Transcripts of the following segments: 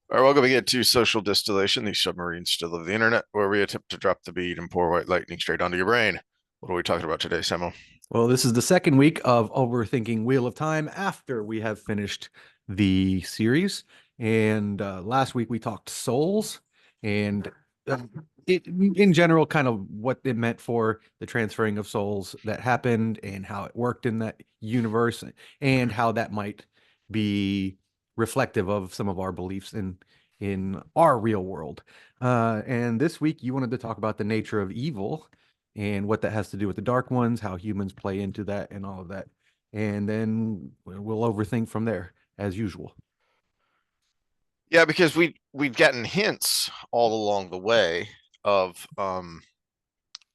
All right, welcome again to Social Distillation, the submarine still of the internet, where we attempt to drop the bead and pour white lightning straight onto your brain. What are we talking about today, Samo? Well, this is the second week of Overthinking Wheel of Time after we have finished the series. And last week we talked souls and uh, in general, kind of what it meant for the transferring of souls that happened and how it worked in that universe and how that might be reflective of some of our beliefs in our real world. And this week you wanted to talk about the nature of evil and what that has to do with the dark ones, how humans play into that, and all of that. And then we'll overthink from there, as usual. Yeah, because we've gotten hints all along the way of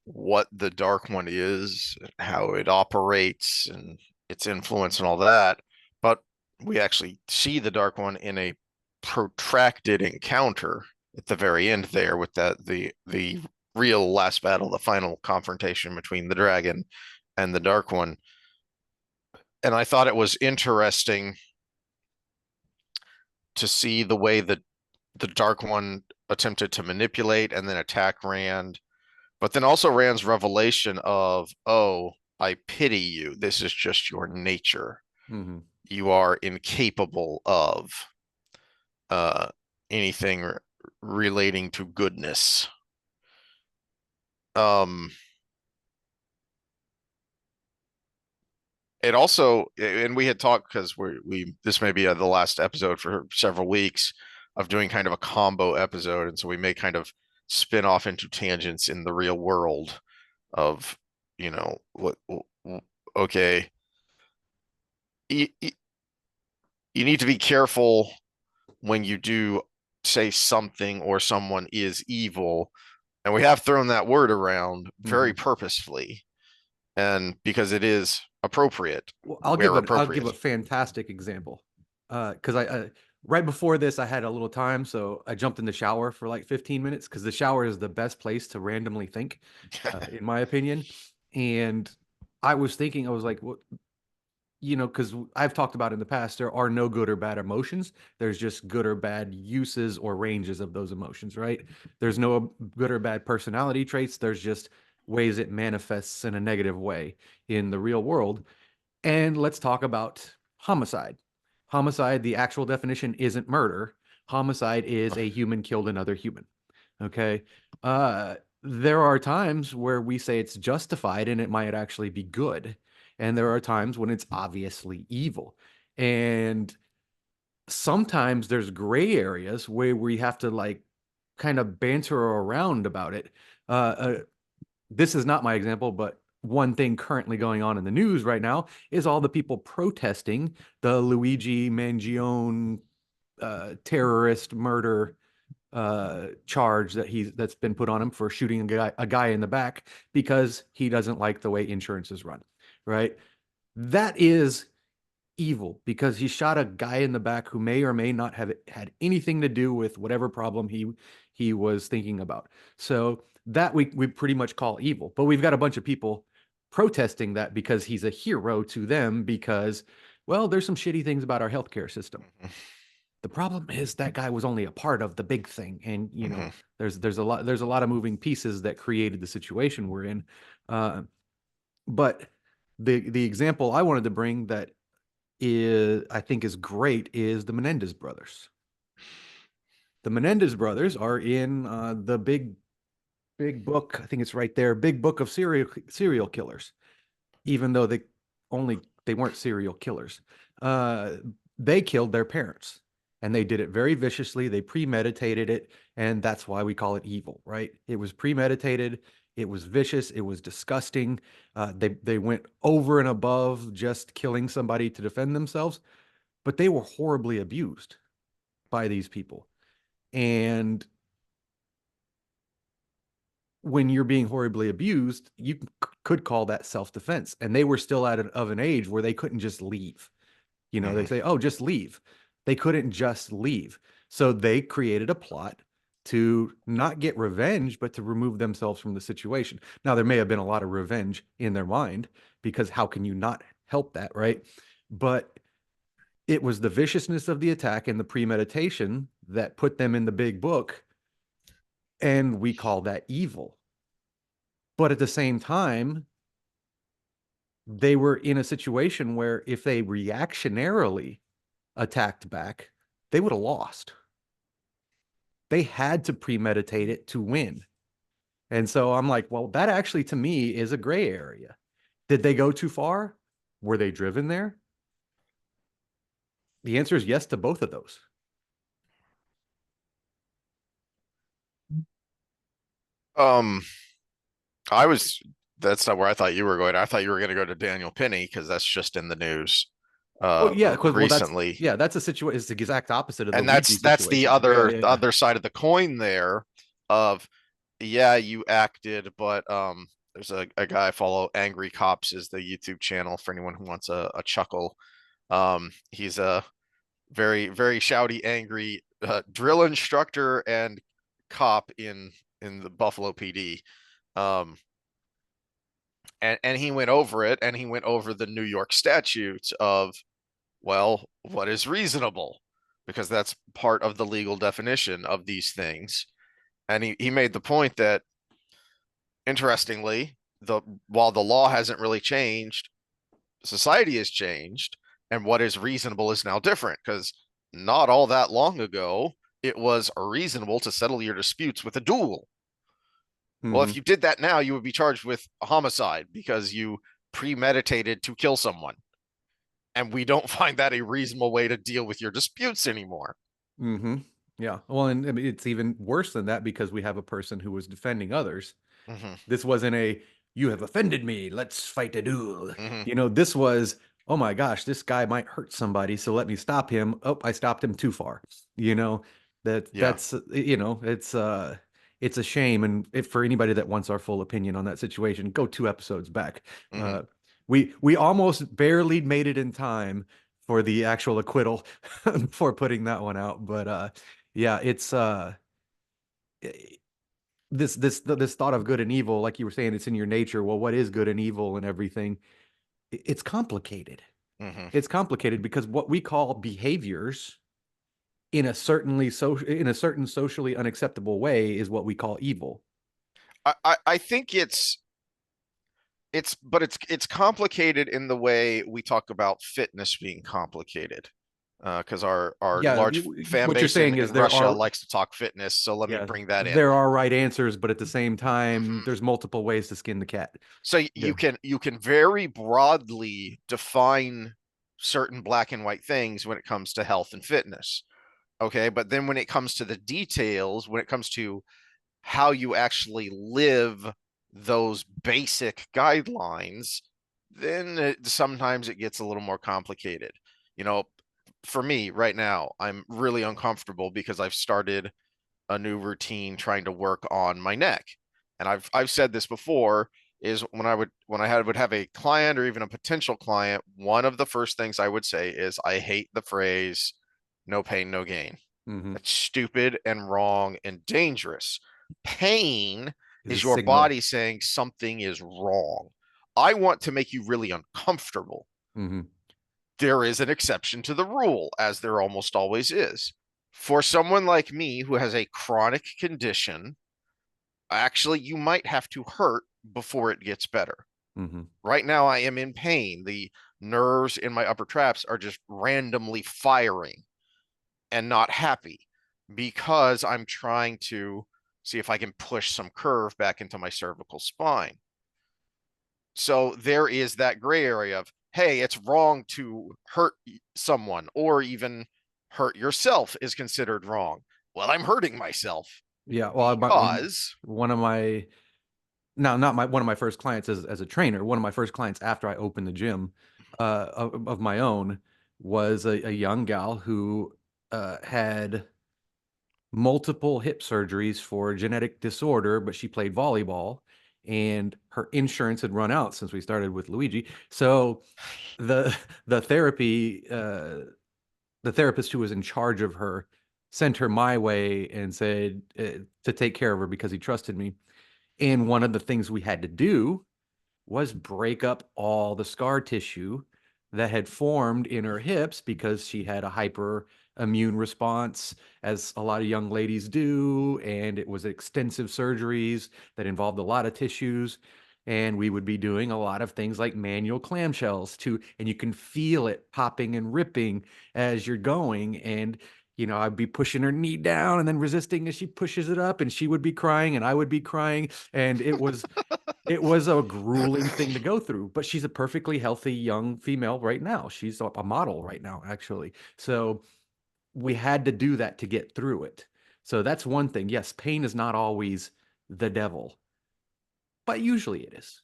what the Dark One is, how it operates, and its influence and all that. But we actually see the Dark One in a protracted encounter at the very end there with the real last battle, the final confrontation between the dragon and the Dark One. And I thought it was interesting to see the way that the Dark One attempted to manipulate and then attack Rand, but then also Rand's revelation of, oh, I pity you. This is just your nature. Mm-hmm. You are incapable of uh, anything relating to goodness. Um, it also, and we had talked because we this may be the last episode for several weeks of doing kind of a combo episode, and so we may kind of spin off into tangents in the real world of, what, okay, you, you need to be careful when you do say something or someone is evil, and we have thrown that word around Mm-hmm. very purposefully, and because it is appropriate Well, where I'll give a appropriate. fantastic example. Because I right before this I had a little time, so I jumped in the shower for like 15 minutes because the shower is the best place to randomly think, in my opinion. And I was thinking, I was like, what, because I've talked about in the past, there are no good or bad emotions. There's just good or bad uses or ranges of those emotions, right? There's no good or bad personality traits. There's just ways it manifests in a negative way in the real world. And let's talk about homicide. Homicide, the actual definition isn't murder. Homicide is a human killed another human. Okay. There are times where we say it's justified and it might actually be good. And there are times when it's obviously evil. And sometimes there's gray areas where we have to like kind of banter around about it. This is not my example, but one thing currently going on in the news right now is all the people protesting the Luigi Mangione terrorist murder charge that's been put on him for shooting a guy in the back because he doesn't like the way insurance is run, right? That is evil because he shot a guy in the back who may or may not have had anything to do with whatever problem he was thinking about. So that we pretty much call evil. But we've got a bunch of people protesting that because he's a hero to them because, well, there's some shitty things about our healthcare system. The problem is that guy was only a part of the big thing, and Mm-hmm. there's a lot of moving pieces that created the situation we're in. But the example I wanted to bring that is I think is great is the Menendez brothers. The Menendez brothers are in the big book. I think it's right there. Big book of serial killers. Even though they weren't serial killers, uh, they killed their parents, and they did it very viciously. They premeditated it, and that's why we call it evil, right? It was premeditated. It was vicious. It was disgusting. They went over and above just killing somebody to defend themselves, but they were horribly abused by these people. And when you're being horribly abused, you could call that self-defense. And they were still of an age where they couldn't just leave. They Mm-hmm. say, oh, just leave. They couldn't just leave. So they created a plot to not get revenge, but to remove themselves from the situation. Now, there may have been a lot of revenge in their mind because how can you not help that, right? But It was the viciousness of the attack and the premeditation that put them in the big book, and we call that evil. But at the same time, they were in a situation where if they reactionarily attacked back, they would have lost. They had to premeditate it to win. And so I'm like, well, that actually to me is a gray area. Did they go too far? Were they driven there? The answer is yes to both of those. Um, I was that's not where I thought you were going. I thought you were going to go to Daniel Penny because that's just in the news Oh yeah, because well, that's recently. yeah, that's a situation. It's the exact opposite of the And Ouija that's the situation. Yeah, other yeah, the yeah. other side of the coin there of yeah, you acted, but there's a guy I follow, Angry Cops is the YouTube channel for anyone who wants a chuckle. He's a very shouty, angry drill instructor and cop in the Buffalo PD. Um, and he went over it, and he went over the New York statutes of, well, what is reasonable? Because that's part of the legal definition of these things. And he made the point that, interestingly, while the law hasn't really changed, society has changed, and what is reasonable is now different because not all that long ago, it was reasonable to settle your disputes with a duel. Well, Mm-hmm. if you did that now, you would be charged with homicide because you premeditated to kill someone. And we don't find that a reasonable way to deal with your disputes anymore. Mm-hmm. Yeah. Well, and I mean, it's even worse than that because we have a person who was defending others. Mm-hmm. This wasn't a, you have offended me, let's fight a duel. Mm-hmm. This was, oh my gosh, this guy might hurt somebody, so let me stop him. Oh, I stopped him too far. You know, Yeah. that's it's a shame. And if for anybody that wants our full opinion on that situation, go 2 episodes back. Mm-hmm. Uh, we almost barely made it in time for the actual acquittal before putting that one out. But yeah, it's this thought of good and evil, like you were saying, it's in your nature. Well, what is good and evil and everything? It's complicated. Mm-hmm. It's complicated because what we call behaviors in a certain socially unacceptable way is what we call evil. I think it's complicated in the way we talk about fitness being complicated. Because our Yeah, large fan what you're base saying in is there Russia are likes to talk fitness, so let me yeah, bring that in. there are right answers, but at the same time, Mm-hmm. there's multiple ways to skin the cat. So Yeah. you can very broadly define certain black and white things when it comes to health and fitness. Okay, but then when it comes to the details, when it comes to how you actually live those basic guidelines, then sometimes it gets a little more complicated. You know, for me right now, I'm really uncomfortable because I've started a new routine trying to work on my neck. And I've said this before is when I would have a client or even a potential client, one of the first things I would say is I hate the phrase no pain, no gain. Hmm. That's stupid and wrong and dangerous. Pain Is a is your signal. body saying something is wrong. I want to make you really uncomfortable. Hmm. There is an exception to the rule, as there almost always is. For someone like me who has a chronic condition, actually, you might have to hurt before it gets better. Hmm. Right now, I am in pain. The nerves in my upper traps are just randomly firing and not happy because I'm trying to see if I can push some curve back into my cervical spine. So there is that gray area of, hey, it's wrong to hurt someone or even hurt yourself is considered wrong. Well, I'm hurting myself Yeah. Well, because, one of my now not my one of my first clients as a trainer, one of my first clients after I opened the gym of my own was a young gal who had multiple hip surgeries for a genetic disorder, but she played volleyball and her insurance had run out since we started with Luigi. So the the therapy the therapist who was in charge of her sent her my way and said to take care of her because he trusted me. And one of the things we had to do was break up all the scar tissue that had formed in her hips because she had a hyper immune response, as a lot of young ladies do. And it was extensive surgeries that involved a lot of tissues. And we would be doing a lot of things like manual clamshells too. And you can feel it popping and ripping as you're going. And, I'd be pushing her knee down and then resisting as she pushes it up, and she would be crying and I would be crying. And it was a grueling thing to go through, but she's a perfectly healthy young female right now. She's a model right now, actually. So we had to do that to get through it. So that's one thing. Yes, pain is not always the devil, but usually it is.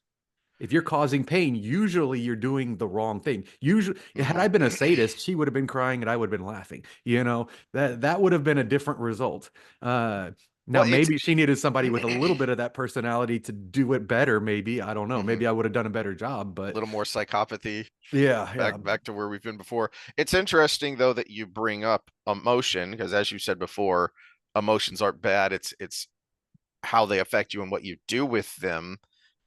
If you're causing pain, usually you're doing the wrong thing. Usually, had Hmm. I been a sadist, she would have been crying and I would have been laughing. That would have been a different result. Now, Well, it's maybe she needed somebody with a little bit of that personality to do it better. Maybe, I don't know. mhm, Maybe I would have done a better job. a But little more psychopathy. yeah, yeah. Back to where we've been before. It's interesting though that you bring up emotion because as you said before, emotions aren't bad. It's how they affect you and what you do with them.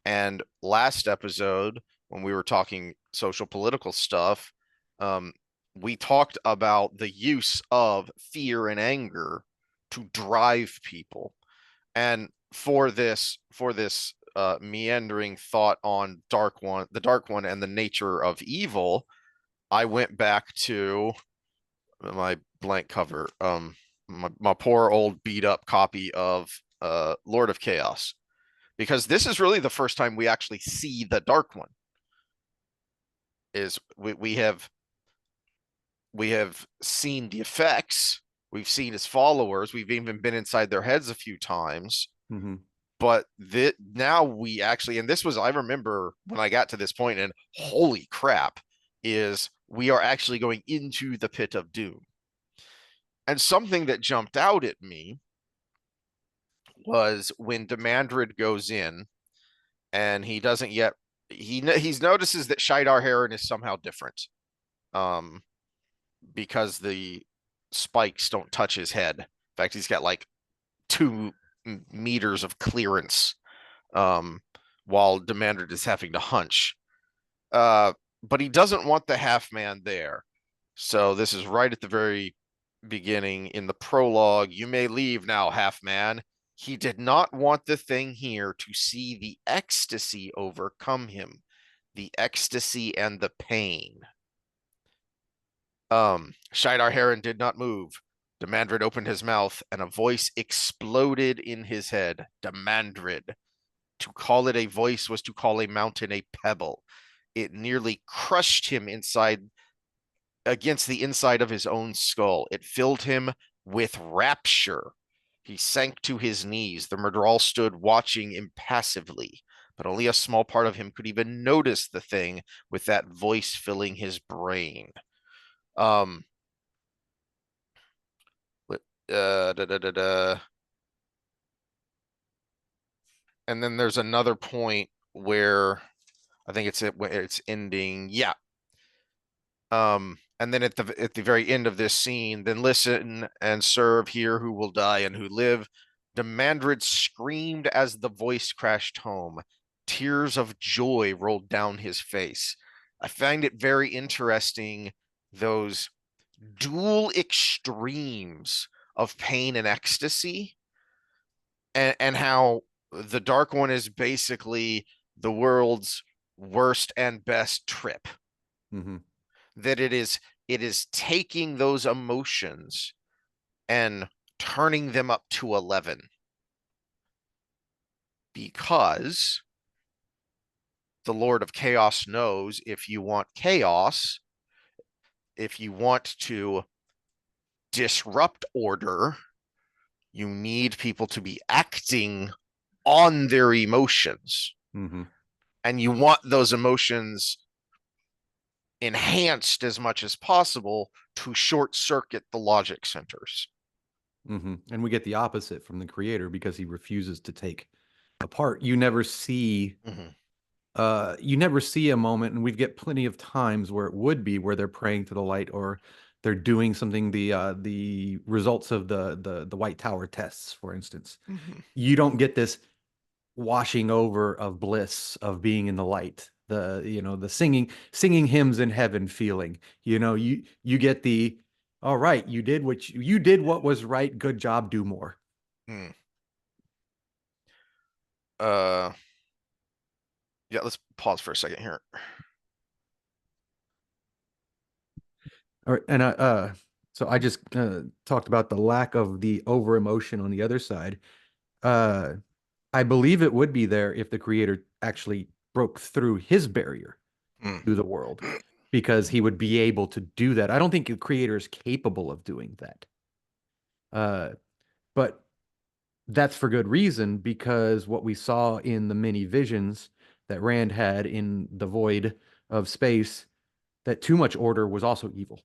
And last episode, when we were talking social political stuff, um, we talked about the use of fear and anger to drive people. And for this meandering thought on the dark one and the nature of evil, I went back to my blank cover, my poor old beat up copy of Lord of Chaos, because this is really the first time we actually see the Dark One. Is we have seen the effects, we've seen his followers, we've even been inside their heads a few times, Hmm. but now we actually, and this was, I remember when I got to this point, and holy crap, is we are actually going into the pit of doom. And something that jumped out at me was when Demandred goes in and he doesn't yet he notices that Shidar Heron is somehow different, um because the spikes don't touch his head. In fact, he's got like 2 meters of clearance, um while Demandred is having to hunch. uh but he doesn't want the half man there. So this is right at the very beginning in the prologue. You may leave now, half man. He did not want the thing here to see the ecstasy overcome him, the ecstasy and the pain. Shidar Heron did not move. Demandred opened his mouth, and a voice exploded in his head. Demandred. To call it a voice was to call a mountain a pebble. It nearly crushed him inside against the inside of his own skull. It filled him with rapture. He sank to his knees. The murderer stood watching impassively, but only a small part of him could even notice the thing with that voice filling his brain. Um, da, da, da, da. And then there's another point where I think it's ending. Yeah, and then at the very end of this scene, then listen and serve, hear who will die and who live. Demandred screamed as the voice crashed home. Tears of joy rolled down his face. I find it very interesting, those dual extremes of pain and ecstasy, and how the Dark One is basically the world's worst and best trip. Hmm. That it is taking those emotions and turning them up to 11, because the Lord of Chaos knows if you want chaos, if you want to disrupt order, you need people to be acting on their emotions, Hmm. and you want those emotions enhanced as much as possible to short circuit the logic centers. Hmm. And we get the opposite from the creator because he refuses to take apart. You never see a moment, and we get plenty of times where it would be where they're praying to the light, or they're doing something, the results of the White Tower tests, for instance. Mm-hmm. You don't get this washing over of bliss of being in the light the singing hymns in heaven feeling. You get the all right, you did what was right, good job, do more. Hmm. Uh, yeah, let's pause for a second here. All right, and so I just talked about the lack of the over emotion on the other side. Uh, I believe it would be there if the creator actually broke through his barrier Hmm. to the world, because he would be able to do that. I don't think the creator is capable of doing that. But that's for good reason, because what we saw in the many visions that Rand had in the void of space, that too much order was also evil.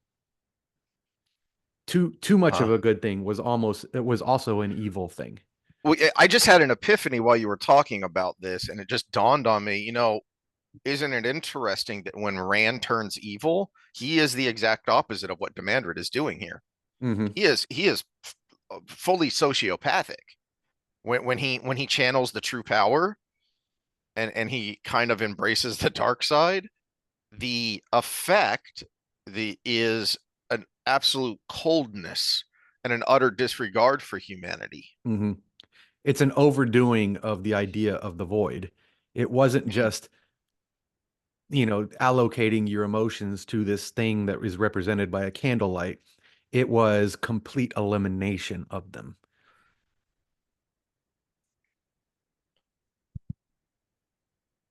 Too much of Uh, a good thing it was also an evil thing. I just had an epiphany while you were talking about this, and it just dawned on me, isn't it interesting that when Rand turns evil, he is the exact opposite of what Demandred is doing here. Hmm. He is fully sociopathic when he channels the true power and he kind of embraces the dark side. The effect the is an absolute coldness and an utter disregard for humanity. Hmm. It's an overdoing of the idea of the void. It wasn't Mm, just, allocating your emotions to this thing that is represented by a candlelight. It was complete elimination of them.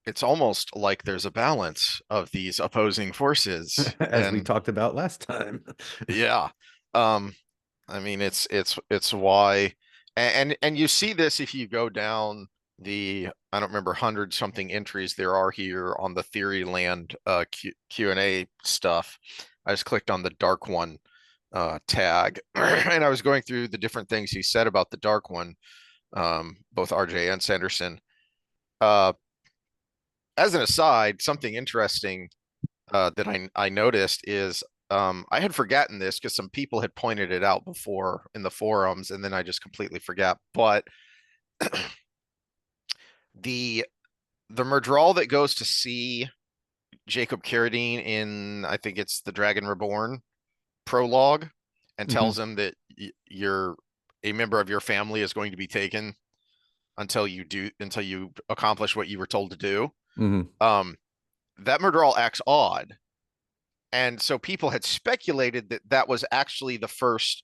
it's almost like there's a balance of these opposing forces, As we and talked about last time. yeah, um, I mean, it's why, and you see this if you go down the, I don't remember, 100 something entries there are here on the Theory Land Q&A stuff. I just clicked on the Dark One tag, and I was going through the different things he said about the Dark One, both RJ and Sanderson. Uh, as an aside, something interesting that I noticed is I had forgotten this because some people had pointed it out before in the forums, and then I just completely forgot. But the the Murdral that goes to see Jacob Carradine in, I think it's the Dragon Reborn prologue, and Hmm. tells him that you're a member of your family is going to be taken until you accomplish what you were told to do. Hmm. Um, that Murdral acts odd. And so people had speculated that that was actually the first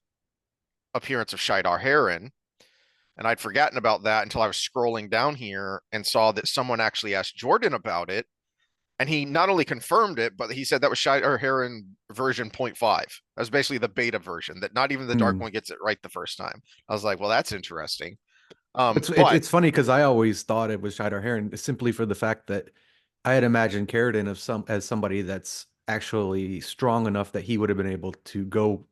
appearance of Shidar Heron. And I'd forgotten about that until I was scrolling down here and saw that someone actually asked Jordan about it. And he not only confirmed it, but he said that was Shidar Heron version 0.5. That was basically the beta version, that not even the Dark Mm. One gets it right the first time. I was like, well, that's interesting. It's But funny because I always thought it was Shidar Heron simply for the fact that I had imagined Carradine as somebody that's actually strong enough that he would have been able to go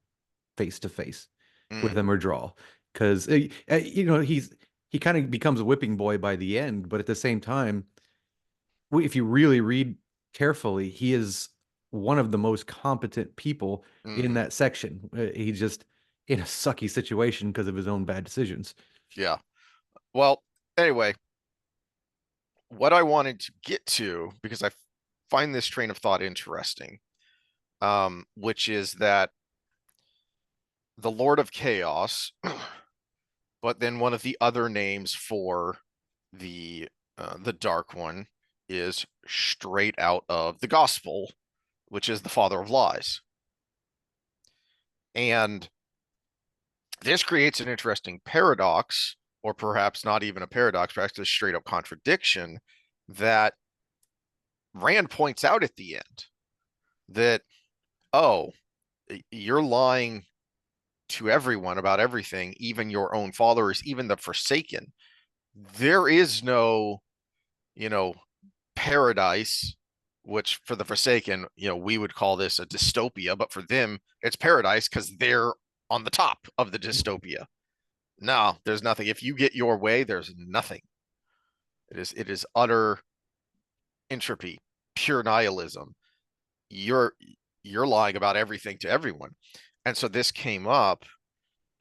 face to face mm, with him or draw, because he kind of becomes a whipping boy by the end, but at the same time, if you really read carefully, he is one of the most competent people in mhm, that section. He's just in a sucky situation because of his own bad decisions. yeah. Well, anyway, what I wanted to get to, because I find this train of thought interesting, which is that the Lord of Chaos, but then one of the other names for the Dark One is straight out of the Gospel, which is the father of lies. And this creates an interesting paradox, or perhaps not even a paradox, perhaps a straight up contradiction that Rand points out at the end that, oh, you're lying to everyone about everything, even your own followers, even the Forsaken. There is no, you know, paradise, which for the Forsaken, we would call this a dystopia, but for them, it's paradise because they're on the top of the dystopia. No, there's nothing. If you get your way, there's nothing. It is utter entropy, pure nihilism. You're you're lying about everything to everyone. And so this came up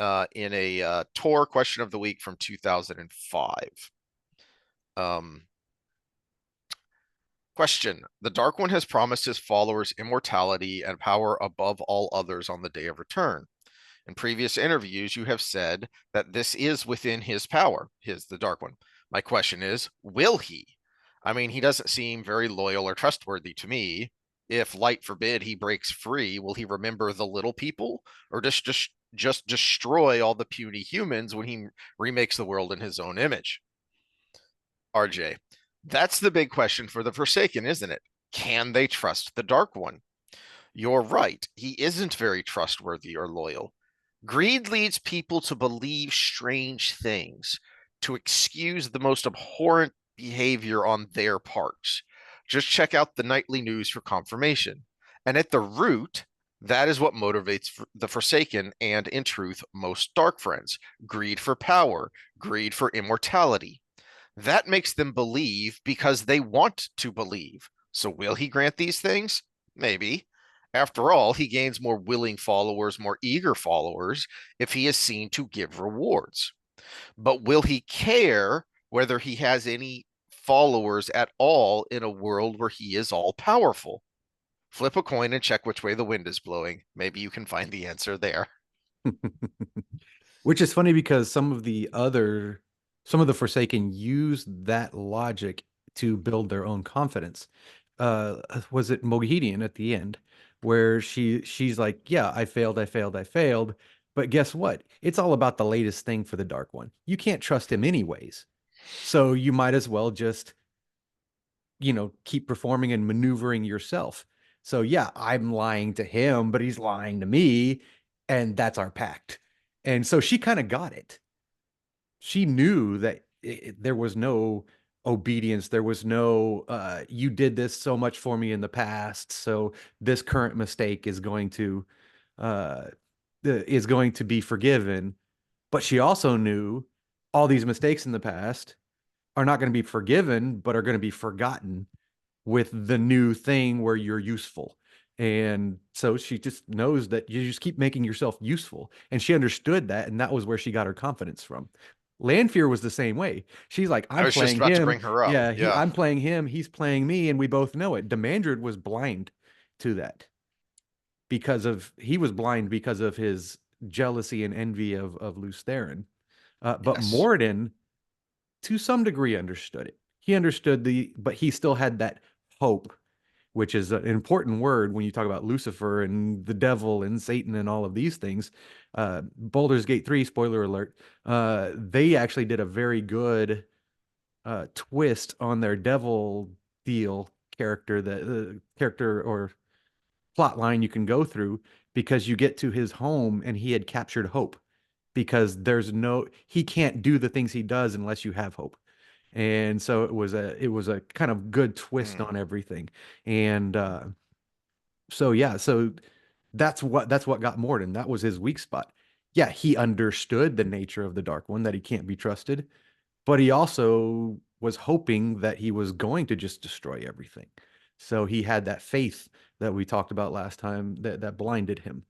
in a Tor question of the week from 2005. Um, Question: The Dark One has promised his followers immortality and power above all others on the day of return. In previous interviews, you have said that this is within his power, the Dark One. My question is, will he? I mean, he doesn't seem very loyal or trustworthy to me. If, light forbid, he breaks free, will he remember the little people, or just destroy all the puny humans when he remakes the world in his own image? RJ, that's the big question for the Forsaken, isn't it? Can they trust the Dark One? You're right. He isn't very trustworthy or loyal. Greed leads people to believe strange things, to excuse the most abhorrent behavior on their parts. Just check out the nightly news for confirmation. And at the root, that is what motivates the Forsaken and, in truth, most Dark Friends: greed for power, greed for immortality. That makes them believe because they want to believe. So, will he grant these things? Maybe. After all, he gains more willing followers, more eager followers, if he is seen to give rewards. But will he care whether he has any followers at all in a world where he is all powerful? Flip a coin and check which way the wind is blowing. Maybe you can find the answer there. Which is funny because some of the Forsaken use that logic to build their own confidence. Was it Moghedian at the end where she's like, yeah, I failed, I failed, I failed. But guess what? It's all about the latest thing for the Dark One. You can't trust him anyways. So you might as well just, keep performing and maneuvering yourself. So yeah, I'm lying to him, but he's lying to me, and that's our pact. And so she kind of got it. She knew that there was no obedience. There was no, you did this so much for me in the past. So this current mistake uh, is going to be forgiven. But she also knew all these mistakes in the past are not going to be forgiven, but are going to be forgotten with the new thing where you're useful. And so she just knows that you just keep making yourself useful. And she understood that. And that was where she got her confidence from. Lanfear was the same way. She's like, I I'm was just playing about to him. bring her up. Yeah, Yeah. I'm playing him. He's playing me. And we both know it. Demandred was blind to that he was blind because of his jealousy and envy of Lews Therin. But Yes. Moradin, to some degree, understood it. He understood but he still had that hope, which is an important word when you talk about Lucifer and the devil and Satan and all of these things. Baldur's Gate 3, spoiler alert, they actually did a very good twist on their devil deal character, the character or plot line you can go through, because you get to his home and he had captured hope, because he can't do the things he does unless you have hope. And so it was a kind of good twist Mm. on everything. And so yeah, so that's what got Morden. That was his weak spot. Yeah, he understood the nature of the Dark One, that he can't be trusted, but he also was hoping that he was going to just destroy everything. So he had that faith that we talked about last time that blinded him.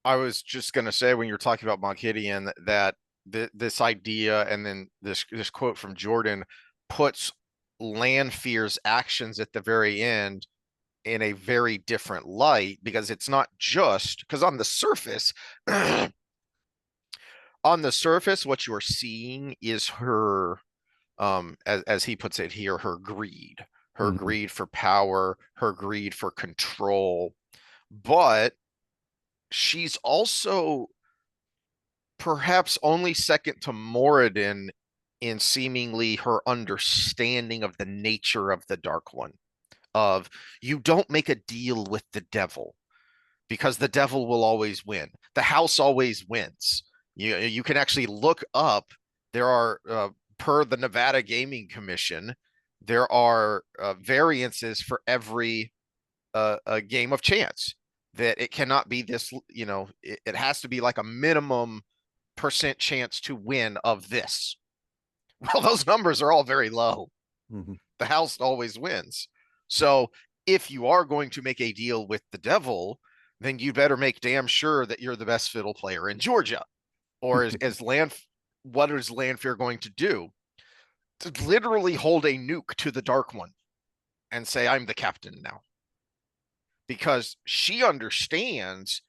I was just going to say when you're talking about Moghedian that this idea and then this quote from Jordan puts Lanfear's actions at the very end in a very different light, because it's not just because on the surface what you're seeing is her, as he puts it here, her Mhm. greed for power, her greed for control. But she's also perhaps only second to Moradin in seemingly her understanding of the nature of the Dark One. Of, you don't make a deal with the devil because the devil will always win. The house always wins. You can actually look up. There are, per the Nevada Gaming Commission, there are variances for every a game of chance. That it cannot be this. It has to be like a minimum percent chance to win of this. Well, those numbers are all very low. Mhm. The house always wins. So if you are going to make a deal with the devil, then you better make damn sure that you're the best fiddle player in Georgia. Or as land, what is Lanfear going to do? literally hold a nuke to the Dark One and say, I'm the captain now. Because she understands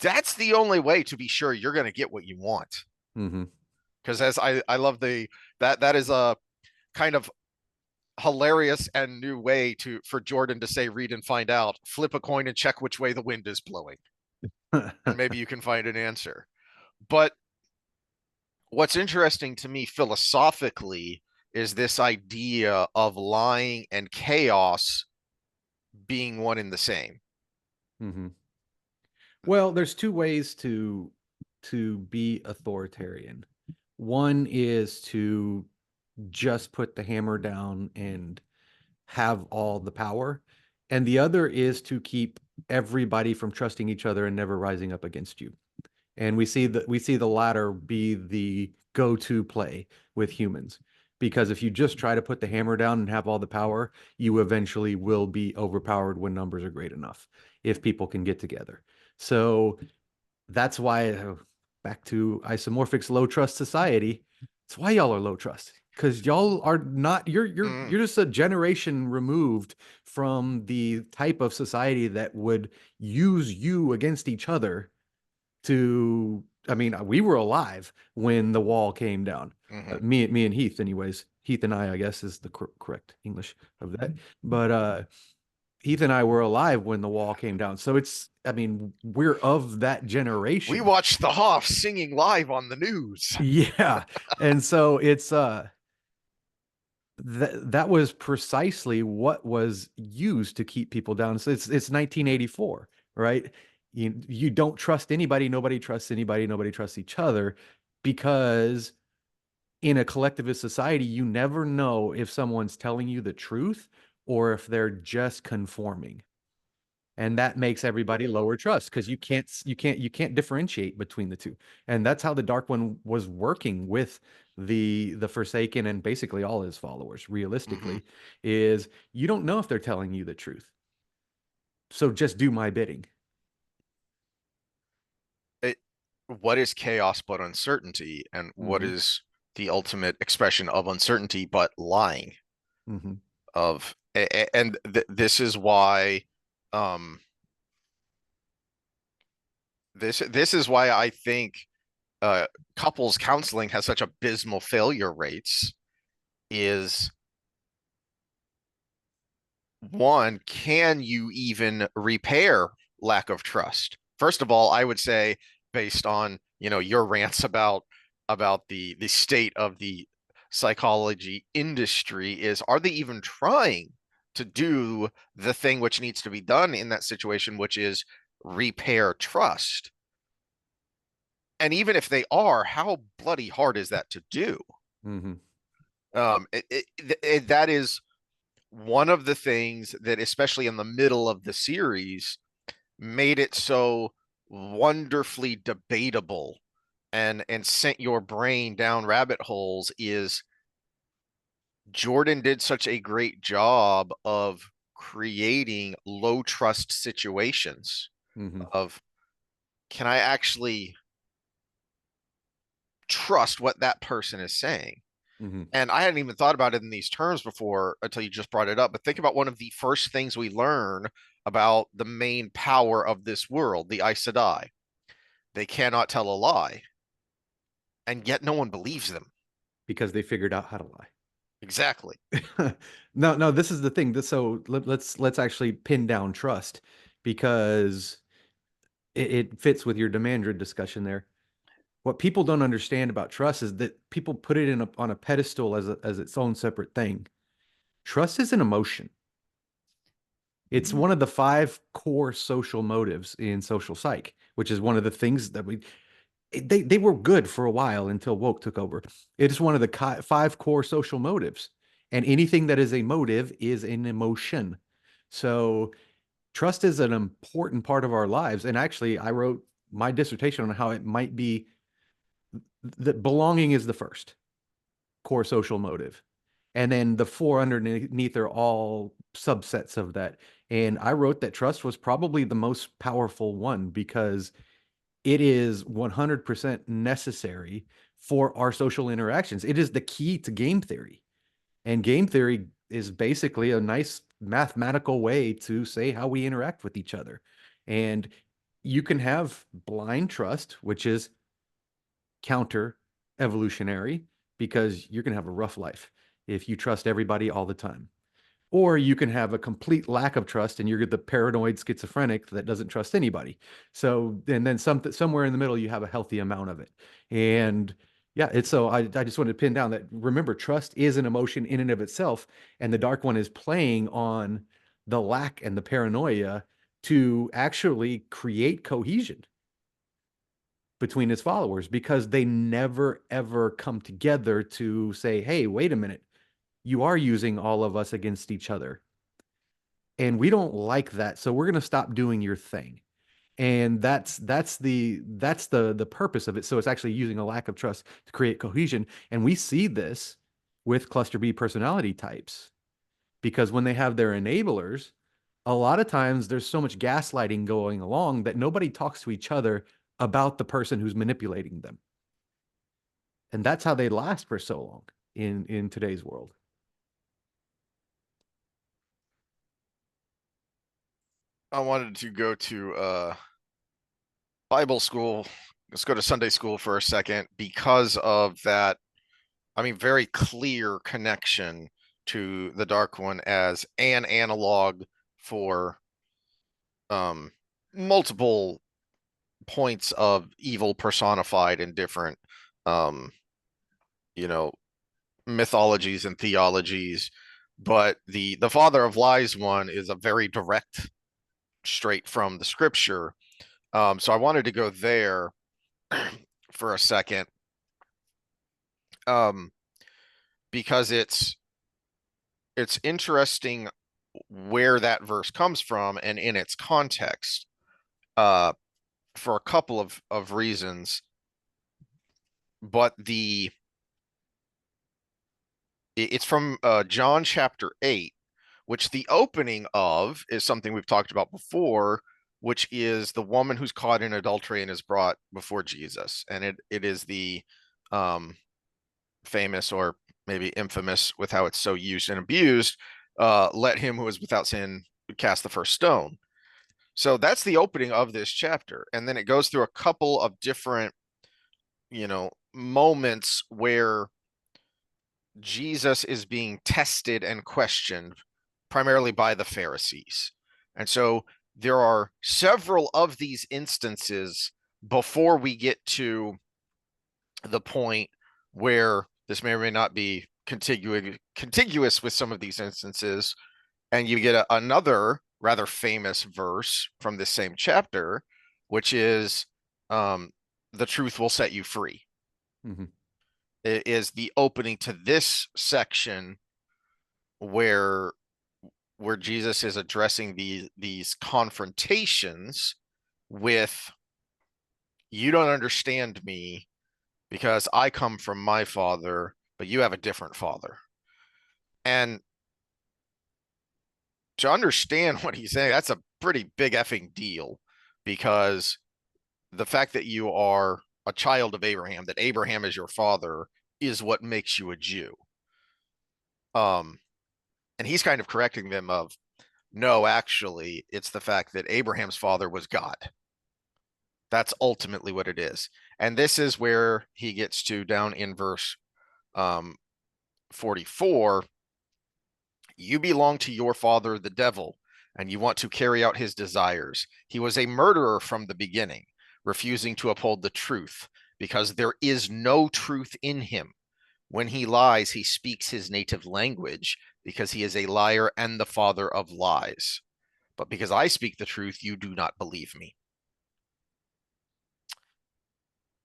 that's the only way to be sure you're going to get what you want. Mm-hmm. Because as I love that is a kind of hilarious and new way to for Jordan to say read and find out, flip a coin and check which way the wind is blowing, and maybe you can find an answer. But what's interesting to me philosophically is this idea of lying and chaos being one and the same. Mm-hmm. Well, there's two ways to be authoritarian. One is to just put the hammer down and have all the power, and the other is to keep everybody from trusting each other and never rising up against you. And we see the latter be the go-to play with humans. Because if you just try to put the hammer down and have all the power, you eventually will be overpowered when numbers are great enough, if people can get together. So that's why, back to isomorphics low trust society, it's why y'all are low trust. Because y'all are not, Mm, you're just a generation removed from the type of society that would use you against each other to, I mean, we were alive when the wall came down. mm-hmm. Me and Heath, anyways. Heath and I guess, is the correct English of that. But Heath and I were alive when the wall came down. So it's, I mean, we're of that We generation. watched the Hoff singing live on the news. Yeah. And so it's that was precisely what was used to keep people down. So it's 1984, right? You don't trust anybody, nobody trusts anybody, nobody trusts each other, because in a collectivist society, you never know if someone's telling you the truth or if they're just conforming. And that makes everybody lower trust because you can't differentiate between the two. And that's how the Dark One was working with the Forsaken and basically all his followers, Mm-hmm. realistically, is you don't know if they're telling you the truth. So just do my bidding. It, what is chaos but uncertainty, and what Hmm. is the ultimate expression of uncertainty but lying? Hmm. And this is why um this is why I think uh couples counseling has such abysmal failure rates. Is one, can you even repair lack of trust? First of all, I would say, based on your rants about the state of the psychology industry, is are they even trying to do the thing which needs to be done in that situation, which is repair trust? And even if they are, how bloody hard is that to do? Hmm. That is one of the things that, especially in the middle of the series, made it so wonderfully debatable and sent your brain down rabbit holes. Is Jordan did such a great job of creating low trust situations Hmm. of, can I actually trust what that person is saying? Hmm. And I hadn't even thought about it in these terms before until you just brought it up. But think about one of the first things we learn about the main power of this world, the Aes Sedai. They cannot tell a lie, and yet no one believes them. Because they figured out how to lie. Exactly. No, this is the thing. So let's actually pin down trust, because it fits with your demand discussion there. What people don't understand about trust is that people put it on a pedestal as its own separate thing. Trust is an emotion. It's one of the five core social motives in social psych, which is one of the things that they were good for a while until woke took over. It is one of the five core social motives, and anything that is a motive is an emotion. So trust is an important part of our lives. And actually, I wrote my dissertation on how it might be that belonging is the first core social motive. And then the four underneath are all subsets of that. And I wrote that trust was probably the most powerful one because it is 100% necessary for our social interactions. It is the key to game theory. And game theory is basically a nice mathematical way to say how we interact with each other. And you can have blind trust, which is counter evolutionary, because you're going to have a rough life if you trust everybody all the time. Or you can have a complete lack of trust and you're the paranoid schizophrenic that doesn't trust anybody. So, and then somewhere in the middle, you have a healthy amount of it. And yeah, it's so I just wanted to pin down that remember, trust is an emotion in and of itself. And the dark one is playing on the lack and the paranoia to actually create cohesion between his followers because they never ever come together to say, hey, wait a minute, you are using all of us against each other and we don't like that, so we're going to stop doing your thing. And that's the purpose of it. So it's actually using a lack of trust to create cohesion. And we see this with cluster B personality types because when they have their enablers, a lot of times there's so much gaslighting going along that nobody talks to each other about the person who's manipulating them. And that's how they last for so long in today's world. I wanted to go to Bible school. Let's go to Sunday school for a second because of that. I mean, very clear connection to the Dark One as an analog for um, multiple points of evil personified in different, um, you know, mythologies and theologies. But the father of lies one is a very direct, straight from the scripture. So I wanted to go there for a second, um, because it's interesting where that verse comes from and in its context, uh, for a couple of reasons. But it's from John chapter 8, which the opening of is something we've talked about before, which is the woman who's caught in adultery and is brought before Jesus. And it is the um, famous or maybe infamous with how it's so used and abused, let him who is without sin cast the first stone. So that's the opening of this chapter. And then it goes through a couple of different, moments where Jesus is being tested and questioned primarily by the Pharisees. And so there are several of these instances before we get to the point where this may or may not be contiguous with some of these instances. And you get another rather famous verse from this same chapter, which is the truth will set you free. Mm-hmm. It is the opening to this section where Jesus is addressing these confrontations with, you don't understand me because I come from my father, but you have a different father. And to understand what he's saying, that's a pretty big effing deal, because the fact that you are a child of Abraham, that Abraham is your father, is what makes you a Jew. Um, and he's kind of correcting them of, no, actually, it's the fact that Abraham's father was God. That's ultimately what it is. And this is where he gets to down in verse 44. You belong to your father, the devil, and you want to carry out his desires. He was a murderer from the beginning, refusing to uphold the truth, because there is no truth in him. When he lies, he speaks his native language, because he is a liar and the father of lies. But because I speak the truth, you do not believe me.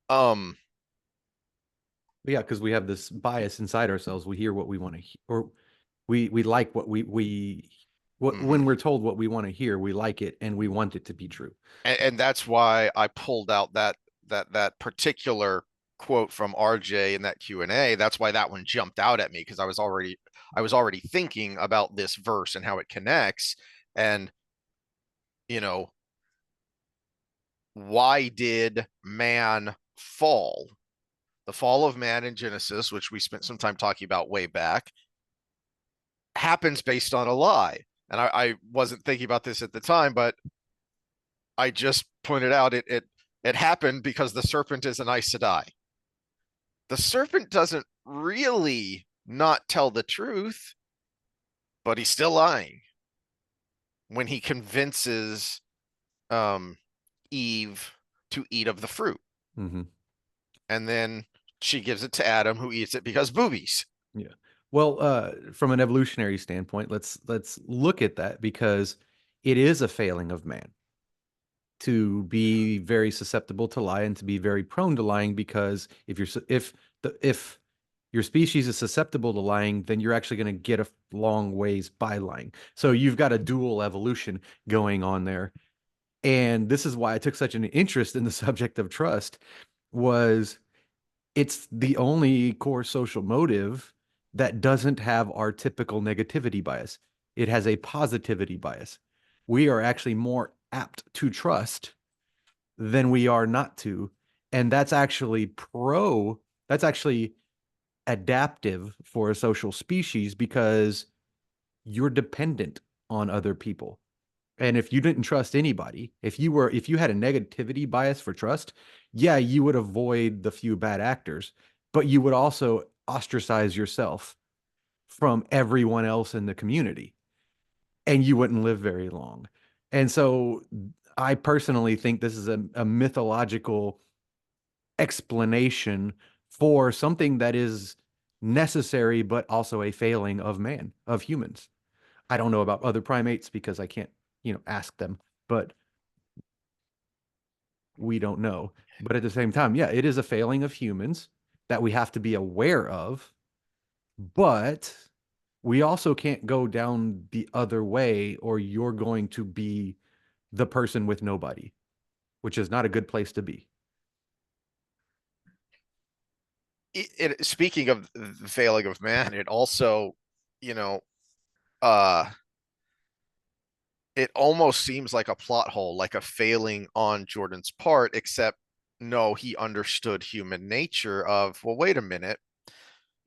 Um, But yeah, because we have this bias inside ourselves. We hear what we want to hear, or we like what mhm. when we're told what we want to hear, we like it and we want it to be true. And that's why I pulled out that particular quote from RJ in that Q&A. That's why that one jumped out at me, because I was already thinking about this verse and how it connects. And you know why did man fall? the fall of man in Genesis, which we spent some time talking about way back, happens based on a lie. And I wasn't thinking about this at the time, but I just pointed out it happened because the serpent is an Aes Sedai. The serpent doesn't really not tell the truth, but he's still lying when he convinces um, Eve to eat of the fruit. Mm-hmm. And then she gives it to Adam, who eats it because boobies. Yeah. Well, from an evolutionary standpoint, let's look at that because it is a failing of man to be very susceptible to lie and to be very prone to lying because if your species is susceptible to lying, then you're actually going to get a long ways by lying. So you've got a dual evolution going on there. And this is why I took such an interest in the subject of trust was it's the only core social motive that doesn't have our typical negativity bias. It has a positivity bias. We are actually more apt to trust than we are not to. And that's actually adaptive for a social species because you're dependent on other people. And if you didn't trust anybody, if you had a negativity bias for trust, yeah, you would avoid the few bad actors, but you would also ostracize yourself from everyone else in the community and you wouldn't live very long. And so I personally think this is a mythological explanation for something that is necessary, but also a failing of man, of humans. I don't know about other primates because I can't, ask them, but we don't know. But at the same time, yeah, it is a failing of humans that we have to be aware of, but we also can't go down the other way or you're going to be the person with nobody, which is not a good place to be. Speaking of the failing of man, it also, you know, uh, it almost seems like a plot hole, like a failing on Jordan's part, except no, he understood human nature of, well, wait a minute.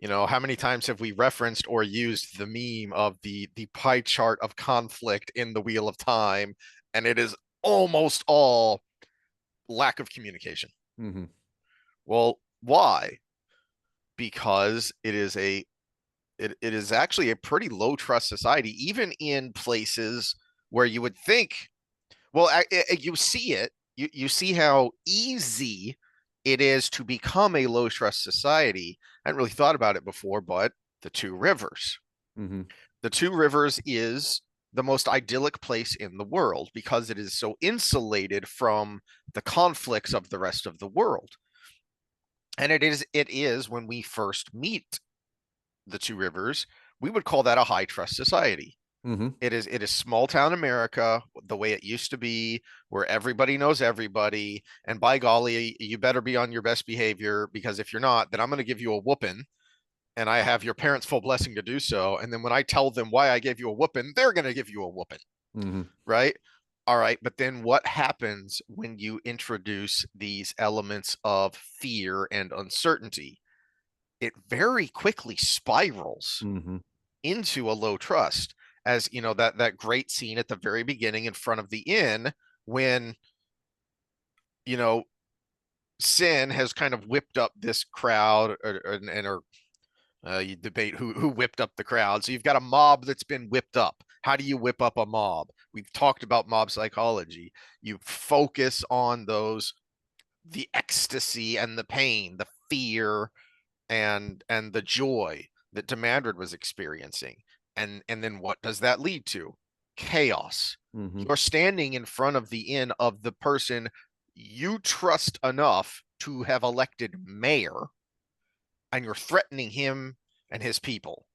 How many times have we referenced or used the meme of the pie chart of conflict in the Wheel of Time? And it is almost all lack of communication. Mm-hmm. Well, why? Because it is actually a pretty low trust society, even in places where you would think, well, you see it, you see how easy it is to become a low trust society. I hadn't really thought about it before, but the Two Rivers. Mm-hmm. The Two Rivers is the most idyllic place in the world because it is so insulated from the conflicts of the rest of the world. And it is when we first meet the Two Rivers, we would call that a high trust society. Mm-hmm. It is small town America, the way it used to be, where everybody knows everybody. And by golly, you better be on your best behavior because if you're not, then I'm going to give you a whooping. And I have your parents' full blessing to do so. And then when I tell them why I gave you a whooping, they're going to give you a whooping, Mm-hmm. right? All right. But then what happens when you introduce these elements of fear and uncertainty? It very quickly spirals Mm-hmm. into a low trust, as that great scene at the very beginning in front of the inn when you know sin has kind of whipped up this crowd, or you debate who whipped up the crowd. So you've got a mob that's been whipped up. How do you whip up a mob? We've talked about mob psychology. You focus on the ecstasy and the pain, the fear and the joy that Demandred was experiencing. And then what does that lead to? Chaos. Mm-hmm. You're standing in front of the inn of the person you trust enough to have elected mayor, and you're threatening him and his people.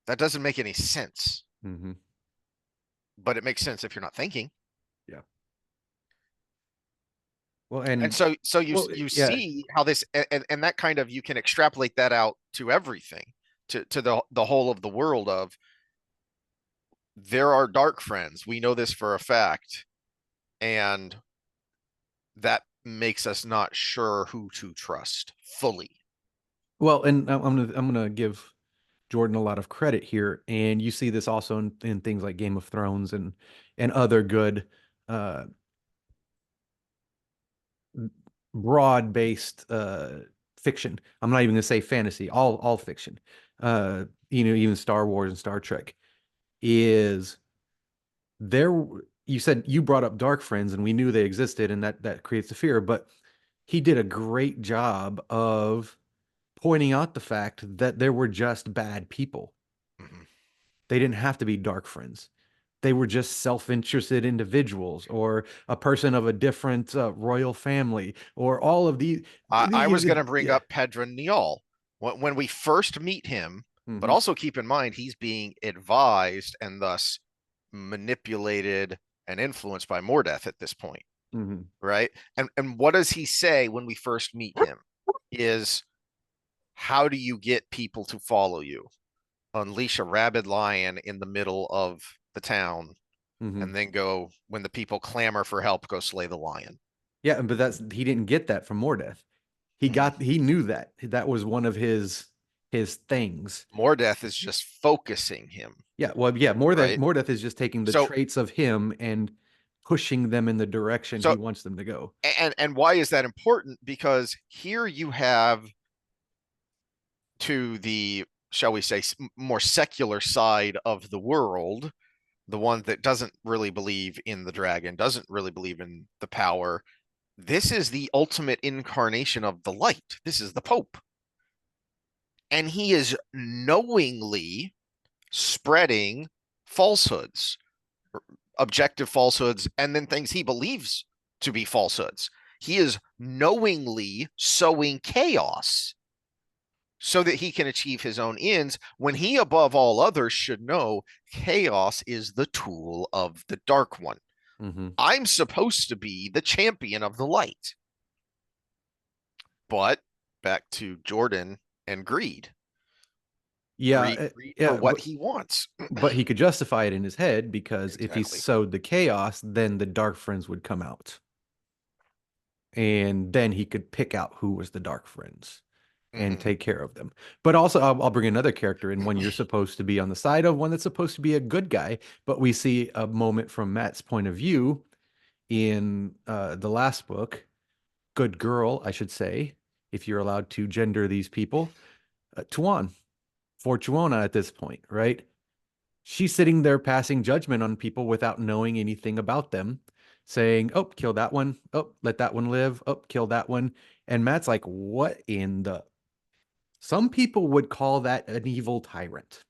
That doesn't make any sense, Mm-hmm. but it makes sense if you're not thinking. Yeah. Well, And and so you well, you yeah. see how this, and that kind of, you can extrapolate that out to everything, to the whole of the world of, there are dark friends. We know this for a fact. And that makes us not sure who to trust fully. Well, and I'm gonna give Jordan a lot of credit here, and you see this also in things like Game of Thrones and other good uh broad-based fiction. I'm not even gonna say fantasy, all fiction. Even Star Wars and Star Trek is there. You said you brought up dark friends, and we knew they existed, and that creates a fear, but he did a great job of pointing out the fact that there were just bad people. Mhm. They didn't have to be dark friends. They were just self-interested individuals or a person of a different royal family or all of these. I was going to bring Yeah. up Pedro Nial when we first meet him, but Hmm. also keep in mind he's being advised and thus manipulated and influenced by Mordeth at this point, Hmm. right? And what does he say when we first meet him? Is how do you get people to follow you? Unleash a rabid lion in the middle of the town, Hmm. and then go when the people clamor for help, go slay the lion. Yeah, but he didn't get that from Mordeth. Mm. He knew that was one of his things. Mordeth is just focusing him, Yeah, well, yeah, right? Mordeth is just taking the So traits of him and pushing them in the direction he so wants them to go. and why is that important? Because here you have to the, shall we say, more secular side of the world, the one that doesn't really believe in the dragon, doesn't really believe in the power. This is the ultimate incarnation of the light. This is the Pope. And he is knowingly spreading falsehoods, objective falsehoods, and then things he believes to be falsehoods. He is knowingly sowing chaos so that he can achieve his own ends when he, above all others, should know chaos is the tool of the Dark One. Hmm. I'm supposed to be the champion of the light. But back to Jordan and greed. Yeah, Greed for yeah, what he wants. but he could justify it in his head because if he Exactly. sowed the chaos, then the dark friends would come out. And then he could pick out who was the dark friends and Mm-hmm. take care of them. But also, I'll bring another character in, one you're supposed to be on the side of, one that's supposed to be a good guy. But we see a moment from Matt's point of view in the last book, good girl, I should say, if you're allowed to gender these people, Tuan, for Tuona at this point, right? She's sitting there passing judgment on people without knowing anything about them, saying, "Oh, kill that one. Oh, let that one live. Oh, kill that one." And Matt's like, "What in the?" Some people would call that an evil tyrant.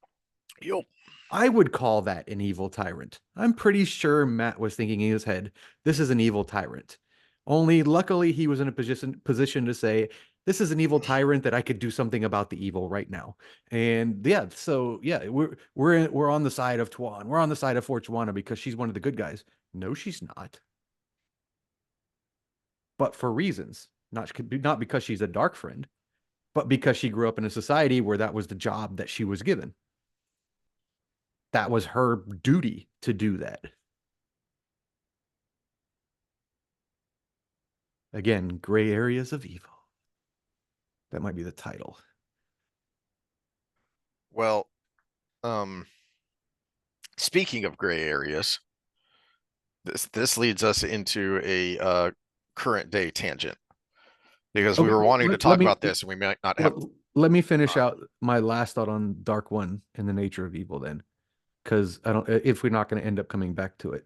Yup. I would call that an evil tyrant. I'm pretty sure Matt was thinking in his head, "This is an evil tyrant." Only luckily he was in a position to say, "This is an evil tyrant that I could do something about the evil right now." And yeah, so yeah, we're on the side of Tuan. We're on the side of Fortuana because she's one of the good guys. No, she's not. But for reasons, not because she's a dark friend, but because she grew up in a society where that was the job that she was given. That was her duty to do that. Again, gray areas of evil. That might be the title. Well, um, speaking of gray areas, this leads us into a current day tangent because we Okay, were well, wanting to let talk me about this and we might not let, have let me finish time. out my last thought on Dark One and the nature of evil then, because I don't if we're not going to end up coming back to it.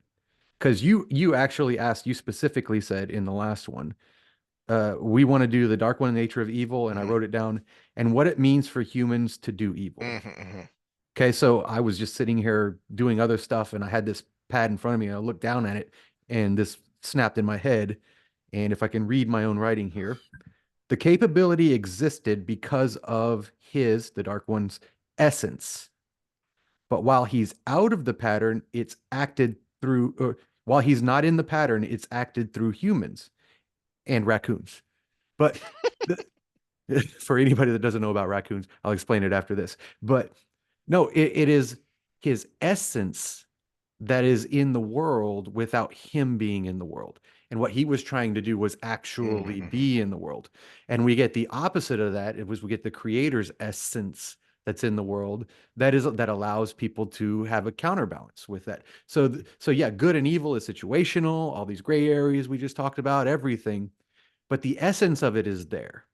Because you actually asked, you specifically said in the last one, we want to do the Dark One and nature of evil, and I Mm-hmm. wrote it down, and what it means for humans to do evil. Mm-hmm. Okay, so I was just sitting here doing other stuff, and I had this pad in front of me, and I looked down at it, and this snapped in my head. And if I can read my own writing here, the capability existed because of the Dark One's essence. But while he's out of the pattern, it's acted through, or while he's not in the pattern, it's acted through humans and raccoons. But the, for anybody that doesn't know about raccoons, I'll explain it after this. But no, it is his essence that is in the world without him being in the world. And what he was trying to do was Mhm, actually mhm. be in the world. And we get the opposite of that. It was we get the creator's essence that's in the world that allows people to have a counterbalance with that. So yeah, good and evil is situational, all these gray areas we just talked about, everything, but the essence of it is there.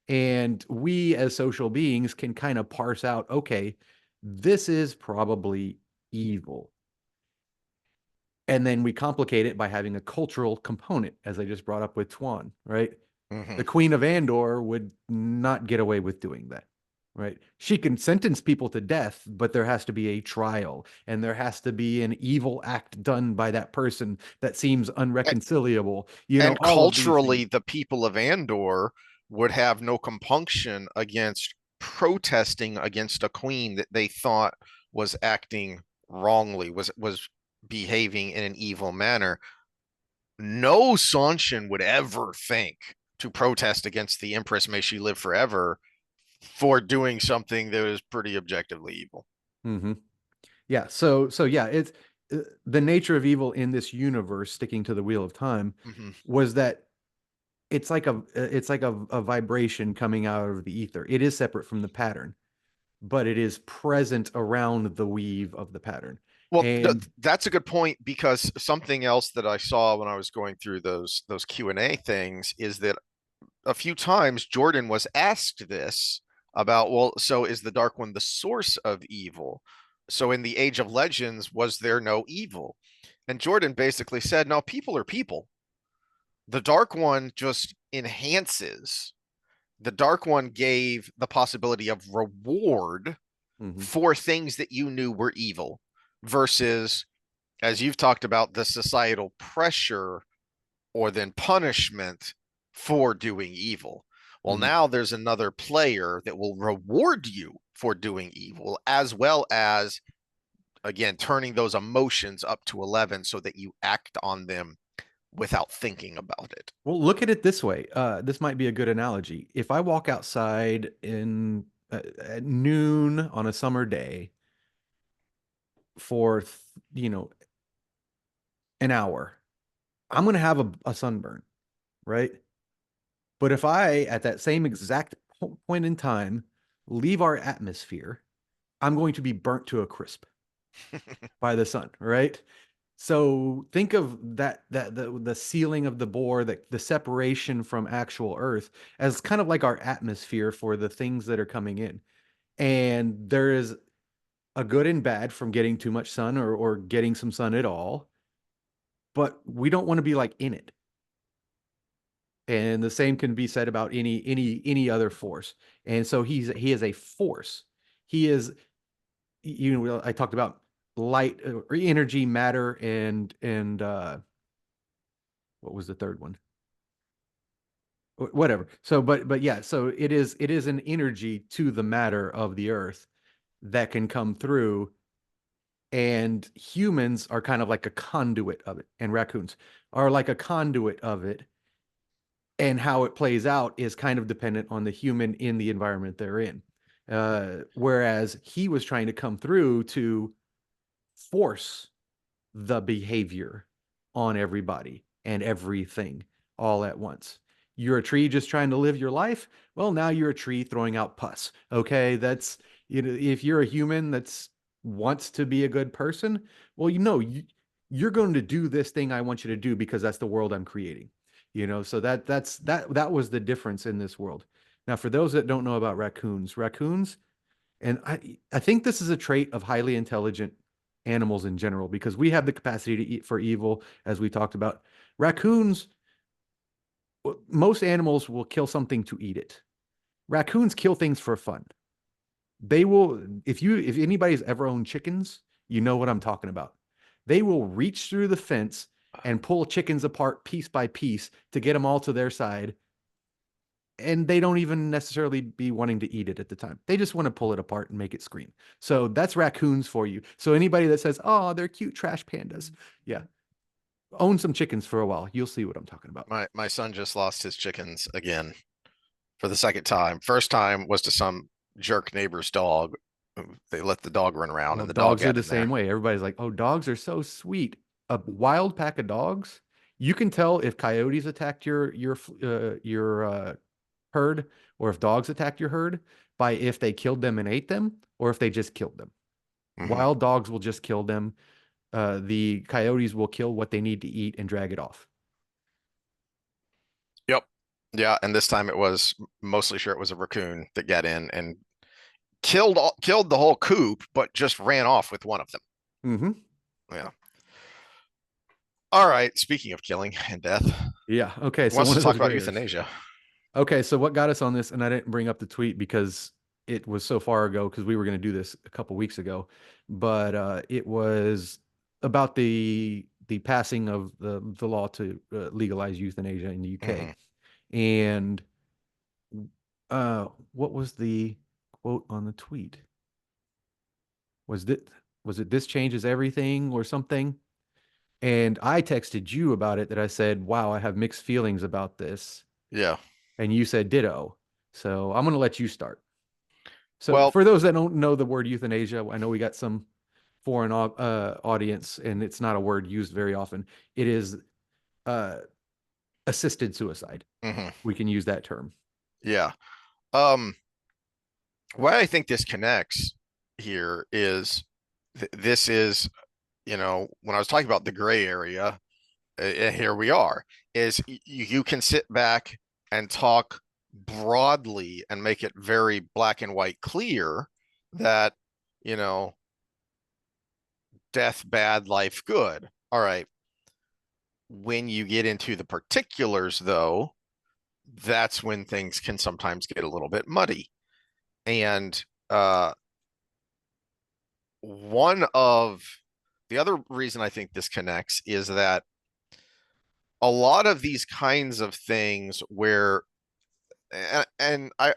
And we as social beings can kind of parse out, okay, this is probably evil. And then we complicate it by having a cultural component, as I just brought up with Tuan, right? Mhm. The Queen of Andor would not get away with doing that, right? She can sentence people to death, but there has to be a trial and there has to be an evil act done by that person that seems unreconcilable, And all of these things. culturally, the people of Andor would have no compunction against protesting against a queen that they thought was acting wrongly, was behaving in an evil manner. No Sanshin would ever think to protest against the Empress, may she live forever, for doing something that was pretty objectively evil. Mm-hmm. Yeah. So yeah, it's the nature of evil in this universe, sticking to the wheel of time, Mhm. was that it's like a vibration coming out of the ether. It is separate from the pattern, but it is present around the weave of the pattern. Well, And that's a good point because something else that I saw when I was going through those Q&A things is that a few times Jordan was asked this about, well, so is the Dark One the source of evil? So in the Age of Legends, was there no evil? And Jordan basically said, no, people are people. The Dark One just enhances. The Dark One gave the possibility of reward mhm, for things that you knew were evil versus, as you've talked about, the societal pressure or then punishment for doing evil. Well, mhm. now there's another player that will reward you for doing evil, as well as, again, turning those emotions up to 11 so that you act on them without thinking about it. Well, look at it this way. This might be a good analogy. If I walk outside in at noon on a summer day for you know an hour, I'm going to have a sunburn, right? But if I, at that same exact point in time, leave our atmosphere, I'm going to be burnt to a crisp by the sun, right? So think of that the sealing of the bore, the separation from actual Earth as kind of like our atmosphere for the things that are coming in. And there is a good and bad from getting too much sun or getting some sun at all, but we don't want to be like in it. And the same can be said about any other force. And so he is a force. He is, I talked about light or energy, matter, and what was the third one? Whatever. So, but yeah, so it is an energy to the matter of the earth that can come through, and humans are kind of like a conduit of it, and raccoons are like a conduit of it, and how it plays out is kind of dependent on the human in the environment they're in. Whereas he was trying to come through to force the behavior on everybody and everything all at once. You're a tree just trying to live your life. Well, now you're a tree throwing out pus. Okay, that's if you're a human that's wants to be a good person, well, you're going to do this thing I want you to do because that's the world I'm creating. So that was the difference in this world. Now, for those that don't know about raccoons, and I think this is a trait of highly intelligent animals in general because we have the capacity to eat for evil, as we talked about. Raccoons, most animals will kill something to eat it. Raccoons kill things for fun. They will, if anybody's ever owned chickens, you know what I'm talking about. They will reach through the fence and pull chickens apart piece by piece to get them all to their side, and they don't even necessarily be wanting to eat it at the time. They just want to pull it apart and make it scream. So that's raccoons for you. So anybody that says, "Oh, they're cute trash pandas," yeah, own some chickens for a while. You'll see what I'm talking about. My son just lost his chickens again for the second time. First time was to some jerk neighbor's dog. They let the dog run around Well, and the dog dogs are got the in there. same way. Everybody's like, "Oh, dogs are so sweet." A wild pack of dogs, You can tell if coyotes attacked your herd, or if dogs attacked your herd, by if they killed them and ate them, or if they just killed them. Hmm. Wild dogs will just kill them. The coyotes will kill what they need to eat and drag it off. Yep. Yeah, and this time it was mostly sure it was a raccoon that got in and killed the whole coop, but just ran off with one of them. Hmm. Yeah. All right. Speaking of killing and death, Yeah. Okay. who So wants one to of talk those about bears. euthanasia? Okay. So what got us on this, and I didn't bring up the tweet because it was so far ago because we were going to do this a couple weeks ago, but it was about the passing of the law to legalize euthanasia in the UK. Hmm. And what was the quote on the tweet? Was it this changes everything or something? And I texted you about it that I said, "Wow, I have mixed feelings about this." Yeah. And you said ditto. So I'm going to let you start. So Well, for those that don't know the word euthanasia, I know we got some foreign audience and it's not a word used very often. It is uh, assisted suicide. mhm, We can use that term. yeah. Um, why I think this connects here is this is, when I was talking about the gray area, here we are, is you can sit back and talk broadly and make it very black and white clear that, you know, death bad, life good. All right. When you get into the particulars, though, that's when things can sometimes get a little bit muddy. And one of the other reason I think this connects is that a lot of these kinds of things where and I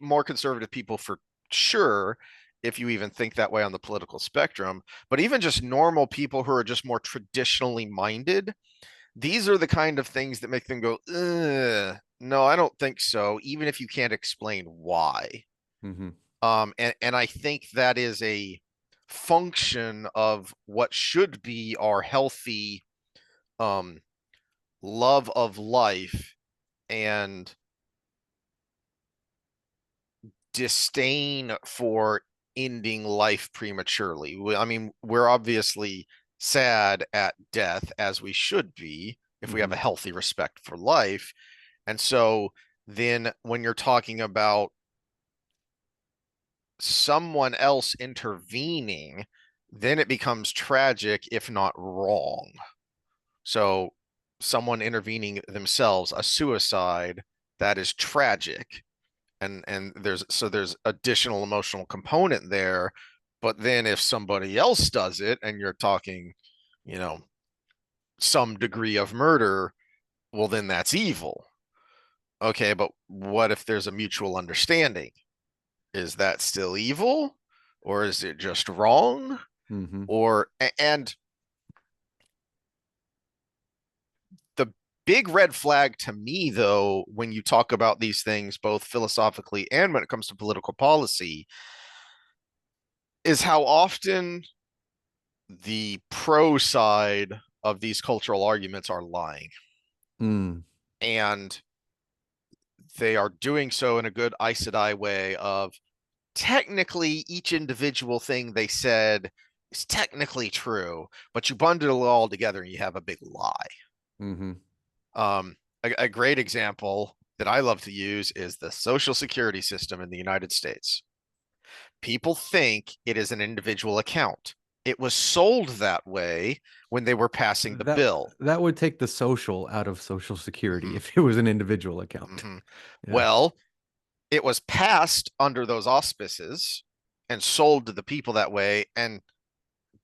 more conservative people for sure, if you even think that way on the political spectrum, but even just normal people who are just more traditionally minded, these are the kind of things that make them go, no, I don't think so, even if you can't explain why. Hmm. And I think that is a function of what should be our healthy um, love of life and disdain for ending life prematurely. I mean, we're obviously sad at death, as we should be if we have Hmm. a healthy respect for life. And so then when you're talking about someone else intervening, then it becomes tragic, if not wrong. So someone intervening themselves, a suicide, that is tragic. And there's additional emotional component there. But then if somebody else does it and you're talking, you know, some degree of murder, well, then that's evil. Okay, but what if there's a mutual understanding? Is that still evil? Or is it just wrong? Hmm. Or, and the big red flag to me, though, when you talk about these things, both philosophically and when it comes to political policy, is how often the pro side of these cultural arguments are lying. Mm. And they are doing so in a good Aes Sedai way of technically each individual thing they said is technically true, but you bundle it all together and you have a big lie. Hmm. A great example that I love to use is the Social Security system in the United States. People think it is an individual account. It was sold that way when they were passing the That bill. that would take the social out of Social Security Mm-hmm. if it was an individual account. Mm-hmm. Yeah. Well, it was passed under those auspices and sold to the people that way. And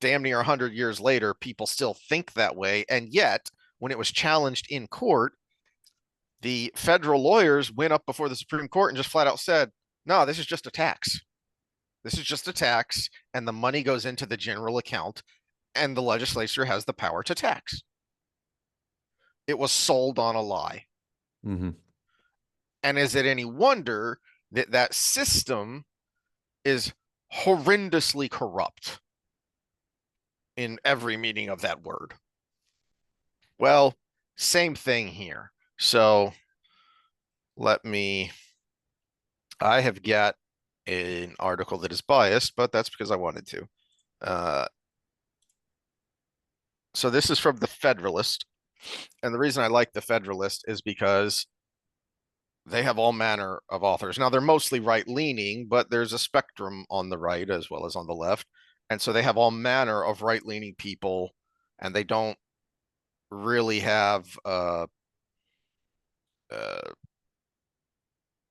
damn near 100 years later, people still think that way. And yet, when it was challenged in court, the federal lawyers went up before the Supreme Court and just flat out said, no, this is just a tax. This is just a tax, and the money goes into the general account, and the legislature has the power to tax. It was sold on a lie. Hmm. And is it any wonder that that system is horrendously corrupt in every meaning of that word? Well, same thing here. So let me, I have got an article that is biased, but that's because I wanted to. Uh, so this is from the Federalist. And the reason I like the Federalist is because they have all manner of authors. Now, they're mostly right leaning, but there's a spectrum on the right as well as on the left. And so they have all manner of right leaning people, and they don't really have uh,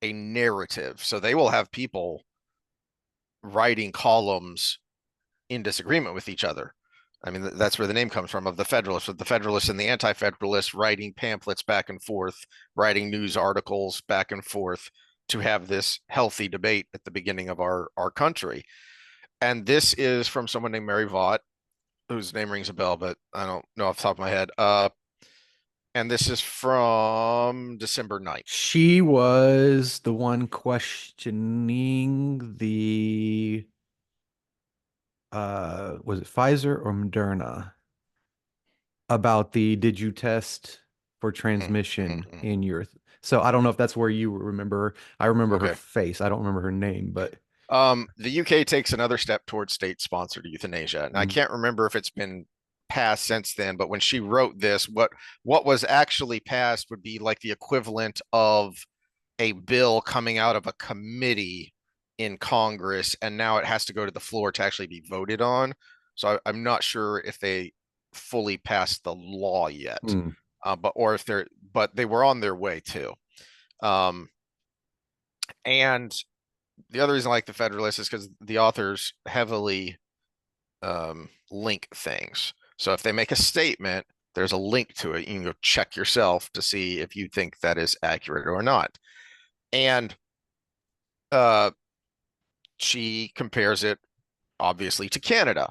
a narrative. So they will have people writing columns in disagreement with each other. I mean, that's where the name comes from of the Federalists, with the Federalists and the Anti-Federalists writing pamphlets back and forth, writing news articles back and forth to have this healthy debate at the beginning of our country. And this is from someone named Mary Vaught, whose name rings a bell, but I don't know off the top of my head. And this is from December 9th. She was the one questioning the was it Pfizer or Moderna about the did you test for transmission in your so I don't know if that's where you remember her. I remember her Okay. face. I don't remember her name, but The UK takes another step towards state-sponsored euthanasia, and I mm, can't remember if it's been passed since then. But when she wrote this, what was actually passed would be like the equivalent of a bill coming out of a committee in Congress, and now it has to go to the floor to actually be voted on. So I'm not sure if they fully passed the law yet, mm, but they were on their way too. Um, and the other reason I like the Federalist is because the authors heavily link things. So if they make a statement, there's a link to it. You can go check yourself to see if you think that is accurate or not. And uh, she compares it obviously to Canada.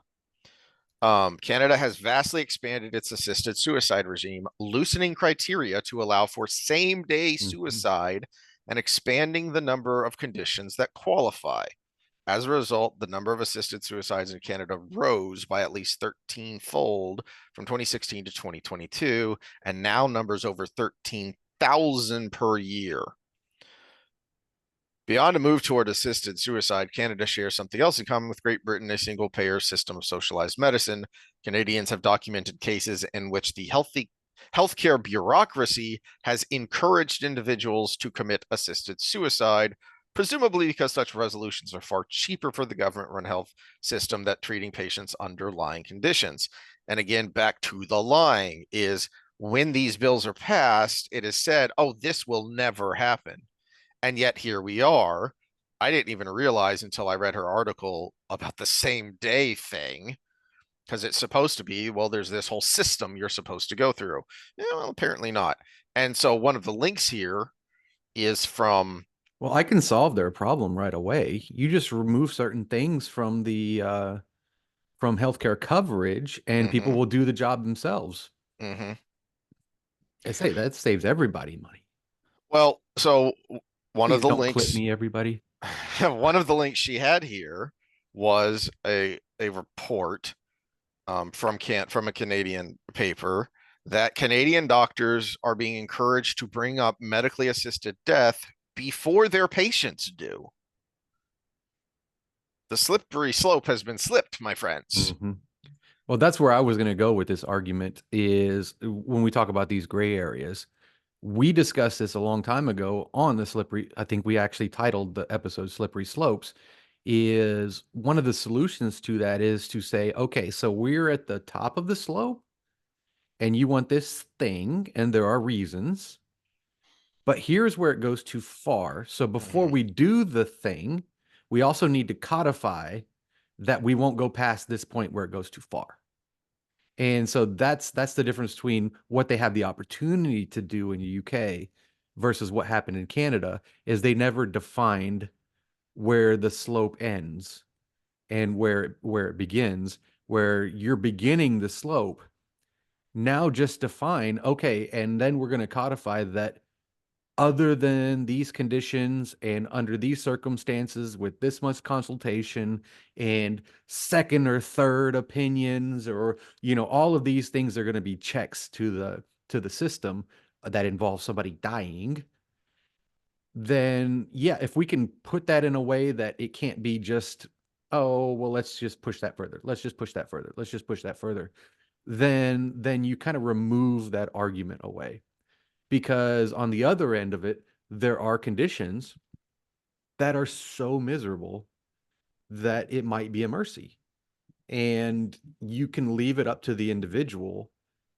Canada has vastly expanded its assisted suicide regime, loosening criteria to allow for same day mhm. suicide and expanding the number of conditions that qualify. As a result, the number of assisted suicides in Canada rose by at least 13-fold from 2016 to 2022, and now numbers over 13,000 per year. Beyond a move toward assisted suicide, Canada shares something else in common with Great Britain, a single payer system of socialized medicine. Canadians have documented cases in which the healthcare bureaucracy has encouraged individuals to commit assisted suicide, presumably because such resolutions are far cheaper for the government run health system than treating patients' underlying conditions. And again, back to the lying is when these bills are passed, it is said, oh, this will never happen, and yet here we are. I didn't even realize until I read her article about the same day thing, because it's supposed to be, well, there's this whole system you're supposed to go through. Yeah, well, apparently not. And so one of the links here is from, Well, I can solve their problem right away. You just remove certain things from healthcare coverage and people mm-hmm, will do the job themselves. mm-hmm. I say that saves everybody money. Well, so one of Please the don't clip links, me, everybody. one of the links she had here was a report from a Canadian paper that Canadian doctors are being encouraged to bring up medically assisted death before their patients do. The slippery slope has been slipped, my friends. Hmm. Well, that's where I was going to go with this argument is when we talk about these gray areas. We discussed this a long time ago on the slippery, I think we actually titled the episode Slippery Slopes. Is one of the solutions to that is to say, okay, so we're at the top of the slope and you want this thing, and there are reasons, but here's where it goes too far. So before Mm-hmm. we do the thing, we also need to codify that we won't go past this point where it goes too far. And so that's the difference between what they have the opportunity to do in the UK versus what happened in Canada is they never defined where the slope ends and where it begins, where you're beginning the slope. Now just define, okay, and then we're going to codify that other than these conditions and under these circumstances with this much consultation and second or third opinions, or all of these things are going to be checks to the system that involve somebody dying. Then yeah, if we can put that in a way that it can't be just, oh well, let's just push that further, let's just push that further, let's just push that further, then you kind of remove that argument away. Because on the other end of it, there are conditions that are so miserable that it might be a mercy. And you can leave it up to the individual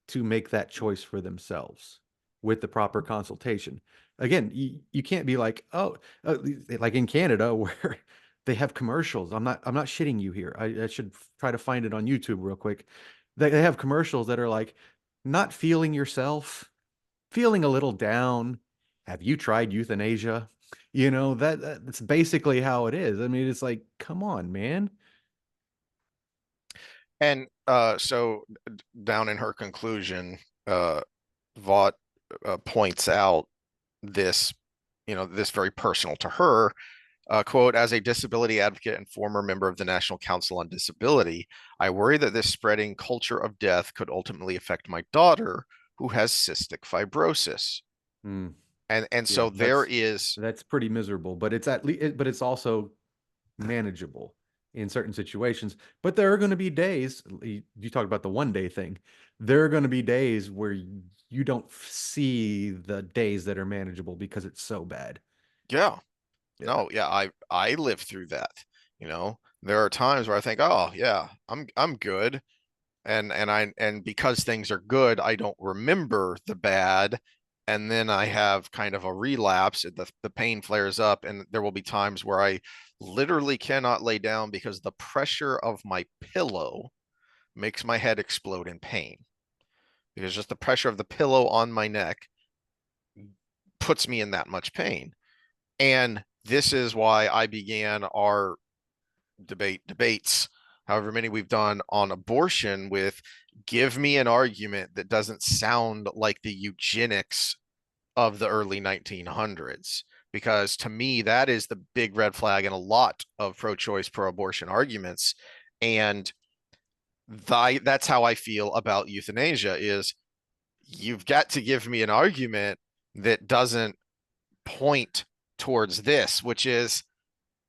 to make that choice for themselves with the proper consultation. Again, you can't be like, oh, like in Canada where they have commercials. I'm not shitting you here. I should try to find it on YouTube real quick. They have commercials that are like, not feeling yourself, feeling a little down. Have you tried euthanasia? That's basically how it is. I mean, it's like, come on, man. And so down in her conclusion, Vaught points out this, this very personal to her. Quote, as a disability advocate and former member of the National Council on Disability, I worry that this spreading culture of death could ultimately affect my daughter, who has cystic fibrosis. Hmm. And Yeah, so there is, that's pretty miserable, but it's at least, but it's also manageable in certain situations. But there are going to be days, you talk about the 1 day thing. There are going to be days where you don't see the days that are manageable because it's so bad. yeah, Yeah. no, yeah, I lived through that. There are times where I think, oh yeah, I'm good. And because things are good, I don't remember the bad. And then I have kind of a relapse. The pain flares up, and there will be times where I literally cannot lay down because the pressure of my pillow makes my head explode in pain. Because just the pressure of the pillow on my neck puts me in that much pain. And this is why I began our debates, however many we've done on abortion, with give me an argument that doesn't sound like the eugenics of the early 1900s. Because to me, that is the big red flag in a lot of pro choice, pro abortion arguments. And that's how I feel about euthanasia is you've got to give me an argument that doesn't point towards this, which is,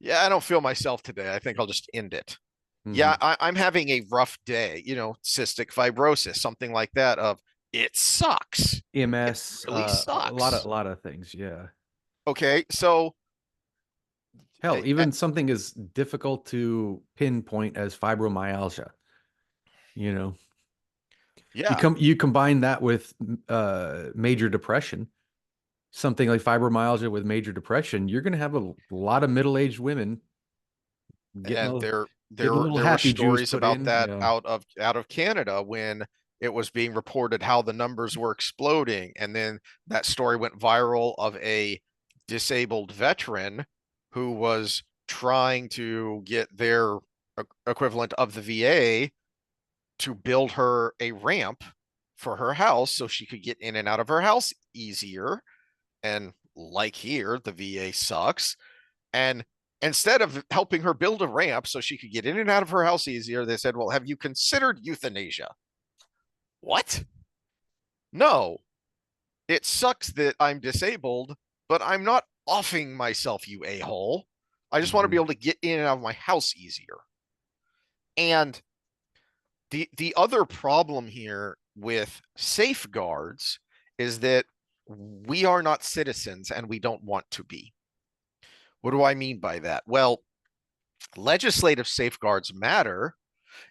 yeah, I don't feel myself today. I think I'll just end it. Yeah, Hmm. I'm having a rough day, cystic fibrosis, something like that of it sucks. It EMS, really a sucks. lot of things. Yeah. Okay, so Hell, even something as difficult to pinpoint as fibromyalgia, you know, yeah, you combine that with major depression, something like fibromyalgia with major depression, you're going to have a lot of middle-aged women getting and a there getting a there little there were happy juice stories put about in. that Yeah. out of Canada when it was being reported how the numbers were exploding, and then that story went viral of a disabled veteran who was trying to get their equivalent of the VA to build her a ramp for her house so she could get in and out of her house easier. And like here, the VA sucks. And instead of helping her build a ramp so she could get in and out of her house easier, they said, well, have you considered euthanasia? What? No. It sucks that I'm disabled, but I'm not offing myself, you a hole. I just want to be Hmm. able to get in and out of my house easier. And the other problem here with safeguards is that we are not citizens and we don't want to be. What do I mean by that? Well, legislative safeguards matter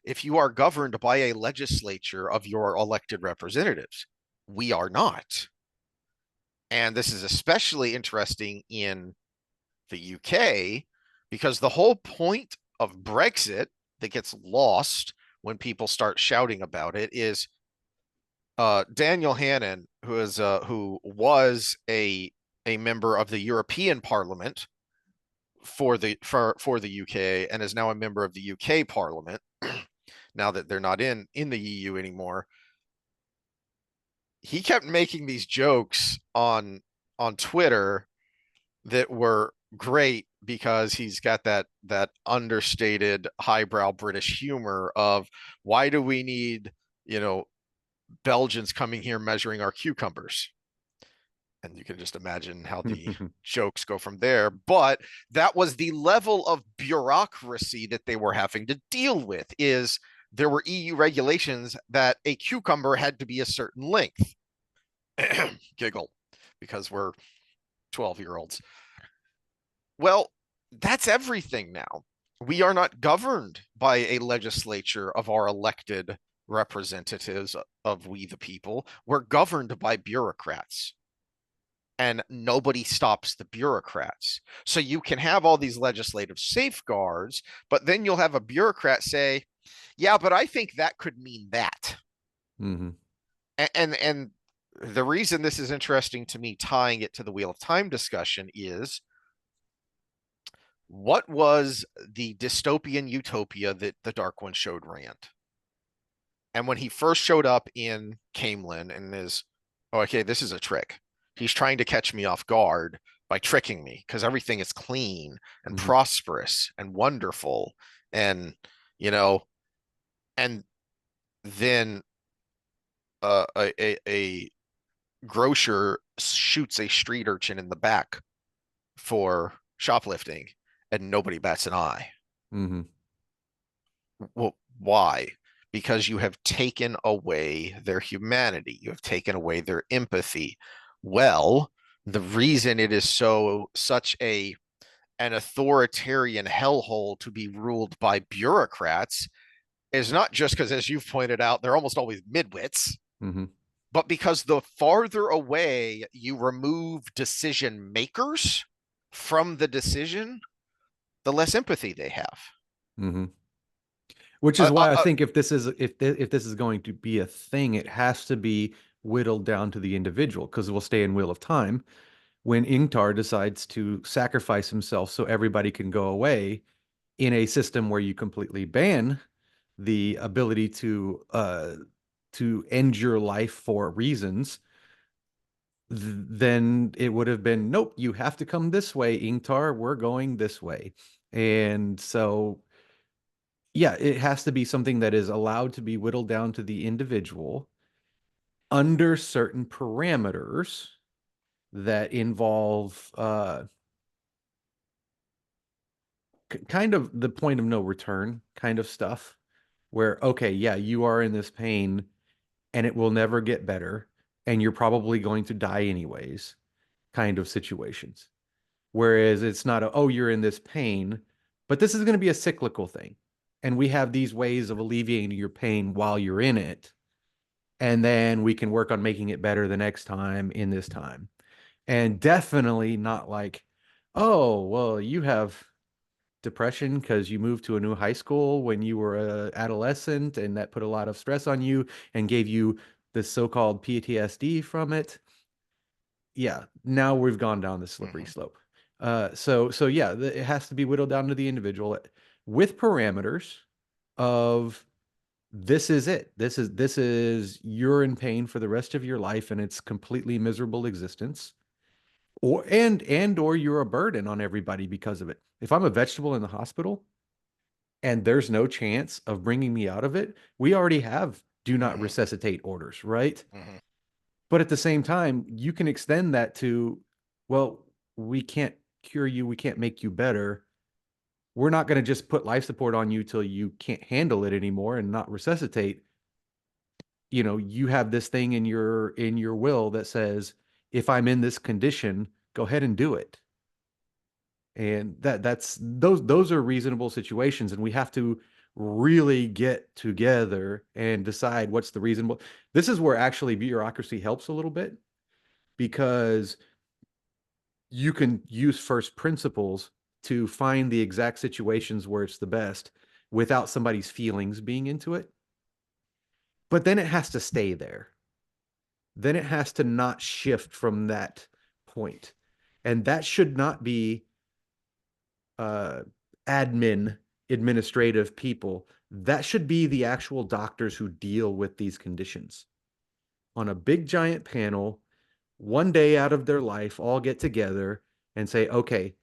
if you are governed by a legislature of your elected representatives. We are not. And this is especially interesting in the UK because the whole point of Brexit that gets lost when people start shouting about it is Daniel Hannan, who was a member of the European Parliament for the UK and is now a member of the UK Parliament now that they're not in the EU anymore. He kept making these jokes on on Twitter that were great because he's got that understated highbrow British humor of why do we need, you know, Belgians coming here measuring our cucumbers? And you can just imagine how the jokes go from there. But that was the level of bureaucracy that they were having to deal with. Is there were EU regulations that a cucumber had to be a certain length. Giggle, because we're 12-year-olds. Well, that's everything now. We are not governed by a legislature of our elected representatives of we the people. We're governed by bureaucrats, and nobody stops the bureaucrats. So you can have all these legislative safeguards, but then you'll have a bureaucrat say, "Yeah, but I think that could mean that." Mm-hmm. And the reason this is interesting to me, tying it to the Wheel of Time discussion, is what was the dystopian utopia that the Dark One showed Rand? And when he first showed up in Camelin and is, oh, okay, this is a trick. He's trying to catch me off guard by tricking me because everything is clean and Mm-hmm. prosperous and wonderful. And, you know, and then a grocer shoots a street urchin in the back for shoplifting and nobody bats an eye. Mm-hmm. Well, why? Because you have taken away their humanity, you have taken away their empathy. Well, the reason it is such a an authoritarian hellhole to be ruled by bureaucrats is not just because, as you've pointed out, they're almost always midwits, Mm-hmm. but because the farther away you remove decision makers from the decision, the less empathy they have. Mm-hmm. Which Uh, is uh, why I uh, think if this is going to be a thing, it has to be whittled down to the individual because we'll stay in Wheel of Time when Ingtar decides to sacrifice himself so everybody can go away in a system where you completely ban the ability to end your life for reasons, then it would have been nope, you have to come this way, Ingtar, we're going this way. And so yeah, it has to be something that is allowed to be whittled down to the individual under certain parameters that involve kind of the point of no return kind of stuff where okay, yeah, you are in this pain and it will never get better and you're probably going to die anyways kind of situations. Whereas it's not a, oh, you're in this pain, but this is going to be a cyclical thing. And we have these ways of alleviating your pain while you're in it. And then we can work on making it better the next time in this time. And definitely not like, oh, well, you have depression because you moved to a new high school when you were a adolescent and that put a lot of stress on you and gave you this so-called PTSD from it. Yeah, now we've gone down the slippery mhm, slope. So yeah, it has to be whittled down to the individual with parameters of this is it. This is you're in pain for the rest of your life and it's completely miserable existence. Or you're a burden on everybody because of it. If I'm a vegetable in the hospital and there's no chance of bringing me out of it, we already have do not mhm, resuscitate orders, right? mhm. But at the same time, you can extend that to, well, we can't cure you, we can't make you better. We're not going to just put life support on you till you can't handle it anymore and not resuscitate. You know, you have this thing in your will that says, if I'm in this condition, go ahead and do it. And that's those are reasonable situations, and we have to really get together and decide what's the reasonable. This is where actually bureaucracy helps a little bit because you can use first principles to find the exact situations where it's the best without somebody's feelings being into it. But then it has to stay there. Then it has to not shift from that point. And that should not be uh, admin, administrative people. That should be the actual doctors who deal with these conditions on a big giant panel one day out of their life, all get together and say, okay,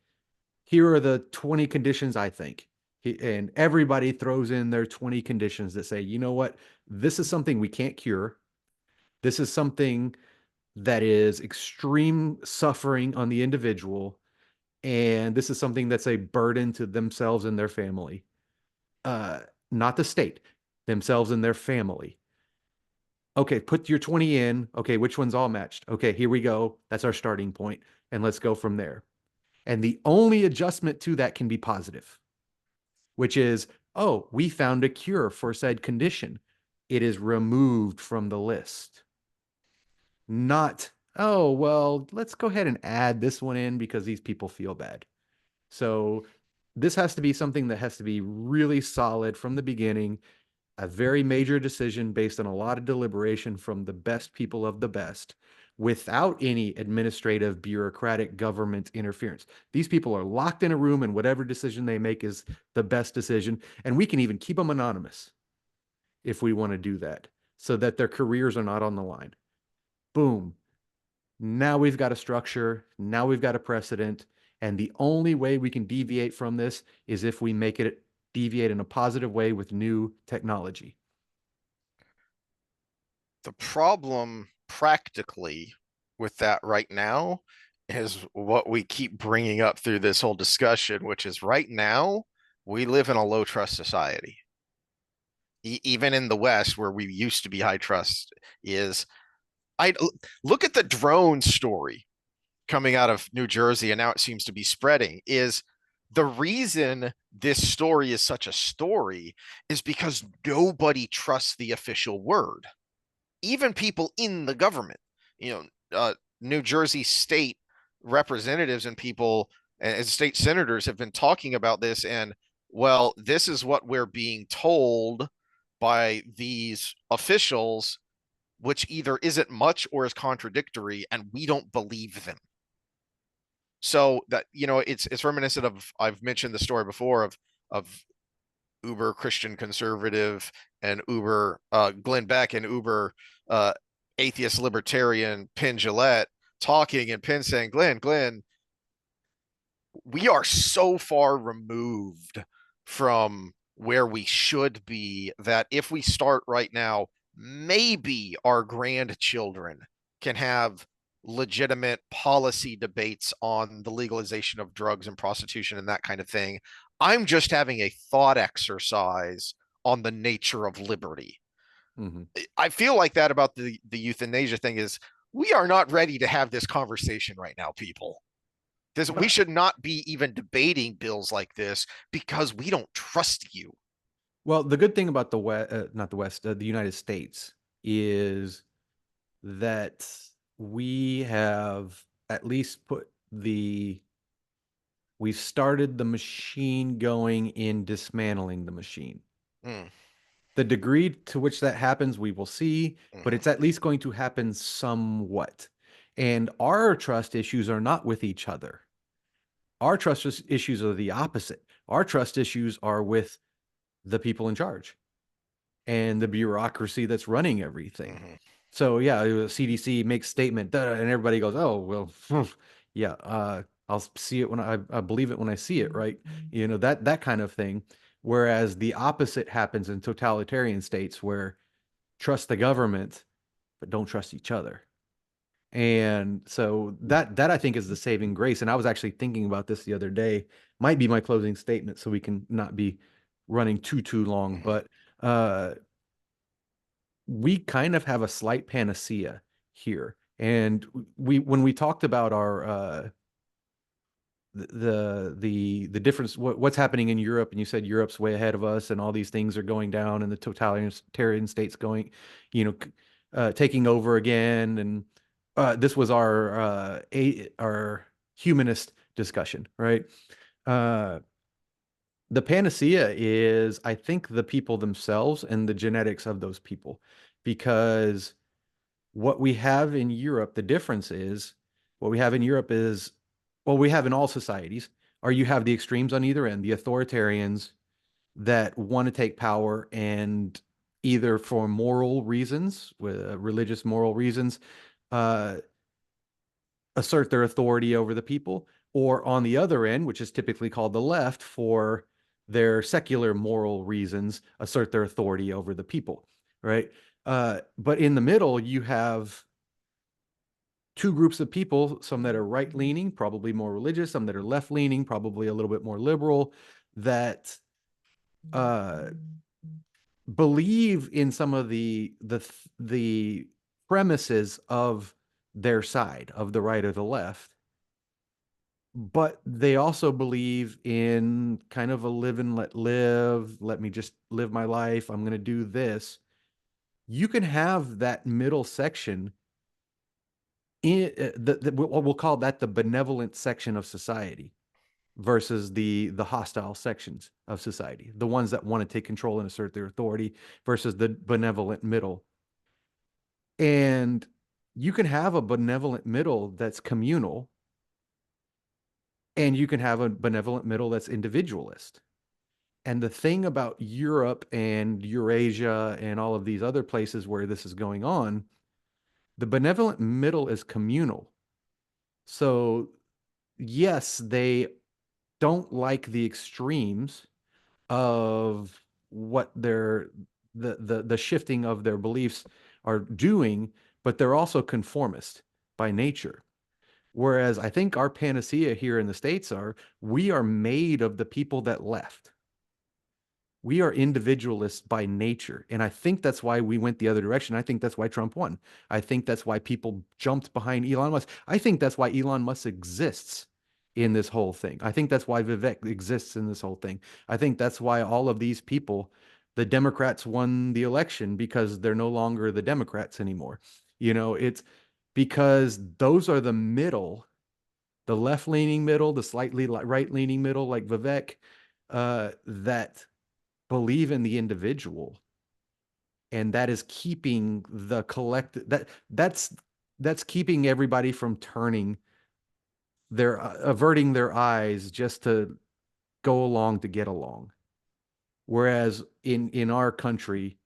here are the 20 conditions I think. And everybody throws in their 20 conditions that say, you know what? This is something we can't cure. This is something that is extreme suffering on the individual. And this is something that's a burden to themselves and their family. Uh, Not the state, themselves and their family. Okay, put your 20 in. Okay, which one's all matched? Okay, here we go. That's our starting point, and let's go from there. And the only adjustment to that can be positive, which is, oh, we found a cure for said condition. It is removed from the list. Not, oh, well, let's go ahead and add this one in because these people feel bad. So this has to be something that has to be really solid from the beginning, a very major decision based on a lot of deliberation from the best people of the best without any administrative, bureaucratic government interference. These people are locked in a room, and whatever decision they make is the best decision. And we can even keep them anonymous if we want to do that so that their careers are not on the line. Boom. Now we've got a structure. Now we've got a precedent. And the only way we can deviate from this is if we make it deviate in a positive way with new technology. The problem practically with that right now is what we keep bringing up through this whole discussion, which is right now we live in a low trust society. Even in the West, where we used to be high trust, is I look at the drone story coming out of New Jersey, and now it seems to be spreading. Is the reason this story is such a story is because nobody trusts the official word, even people in the government. You know, New Jersey state representatives and people and state senators have been talking about this, and well, this is what we're being told by these officials, which either isn't much or is contradictory, and we don't believe them. So that, it's reminiscent of, I've mentioned the story before of uber Christian conservative and uber Glenn Beck and uber uh, atheist libertarian Penn Jillette talking, and Penn saying, Glenn, we are so far removed from where we should be that if we start right now, maybe our grandchildren can have legitimate policy debates on the legalization of drugs and prostitution and that kind of thing. I'm just having a thought exercise on the nature of liberty. Mm-hmm. I feel like that about the euthanasia thing is we are not ready to have this conversation right now, people. We should not be even debating bills like this because we don't trust you. Well, the good thing about the West, not the West, the United States, is that we have at least we've started the machine going in dismantling the machine. Mm, The degree to which that happens, we will see, but mhm, it's at least going to happen somewhat. And our trust issues are not with each other. Our trust issues are the opposite. Our trust issues are with the people in charge and the bureaucracy that's running everything. mhm, So yeah, the CDC makes statement, and everybody goes, "Oh well, yeah, I'll see it when I believe it when I see it," right? You know that kind of thing. Whereas the opposite happens in totalitarian states where trust the government but don't trust each other. And so that I think is the saving grace. And I was actually thinking about this the other day. Might be my closing statement, so we can not be running too long. mhm, But we kind of have a slight panacea here. And we when we talked about our the difference what's happening in Europe, and you said Europe's way ahead of us and all these things are going down and the totalitarian states going, you know, taking over again. And this was our humanist discussion, right? Uh, the panacea is, I think, the people themselves and the genetics of those people, because what we have in Europe, the difference is what we have in Europe is, well, we have in all societies, or you have the extremes on either end, the authoritarians that want to take power and either for moral reasons, with religious moral reasons, uh, assert their authority over the people, or on the other end, which is typically called the left, for their secular moral reasons, assert their authority over the people, right? But in the middle, you have two groups of people, some that are right leaning, probably more religious, some that are left leaning, probably a little bit more liberal, that uh, believe in some of the premises of their side, of the right or the left, but they also believe in kind of a live and let live, let me just live my life, I'm going to do this. You can have that middle section in what we'll call that the benevolent section of society versus the hostile sections of society, the ones that want to take control and assert their authority versus the benevolent middle. And you can have a benevolent middle that's communal, and you can have a benevolent middle that's individualist. And the thing about Europe and Eurasia and all of these other places where this is going on, the benevolent middle is communal. So, yes, they don't like the extremes of what the shifting of their beliefs are doing, but they're also conformist by nature. Whereas I think our panacea here in the States are we are made of the people that left. We are individualists by nature. And I think that's why we went the other direction. I think that's why Trump won. I think that's why people jumped behind Elon Musk. I think that's why Elon Musk exists in this whole thing. I think that's why Vivek exists in this whole thing. I think that's why all of these people, the Democrats won the election because they're no longer the Democrats anymore. It's because those are the middle, the left leaning middle, the slightly right leaning middle, like Vivek, that believe in the individual, and that is keeping the collective that's keeping everybody from turning their averting their eyes just to go along to get along. Whereas in our country,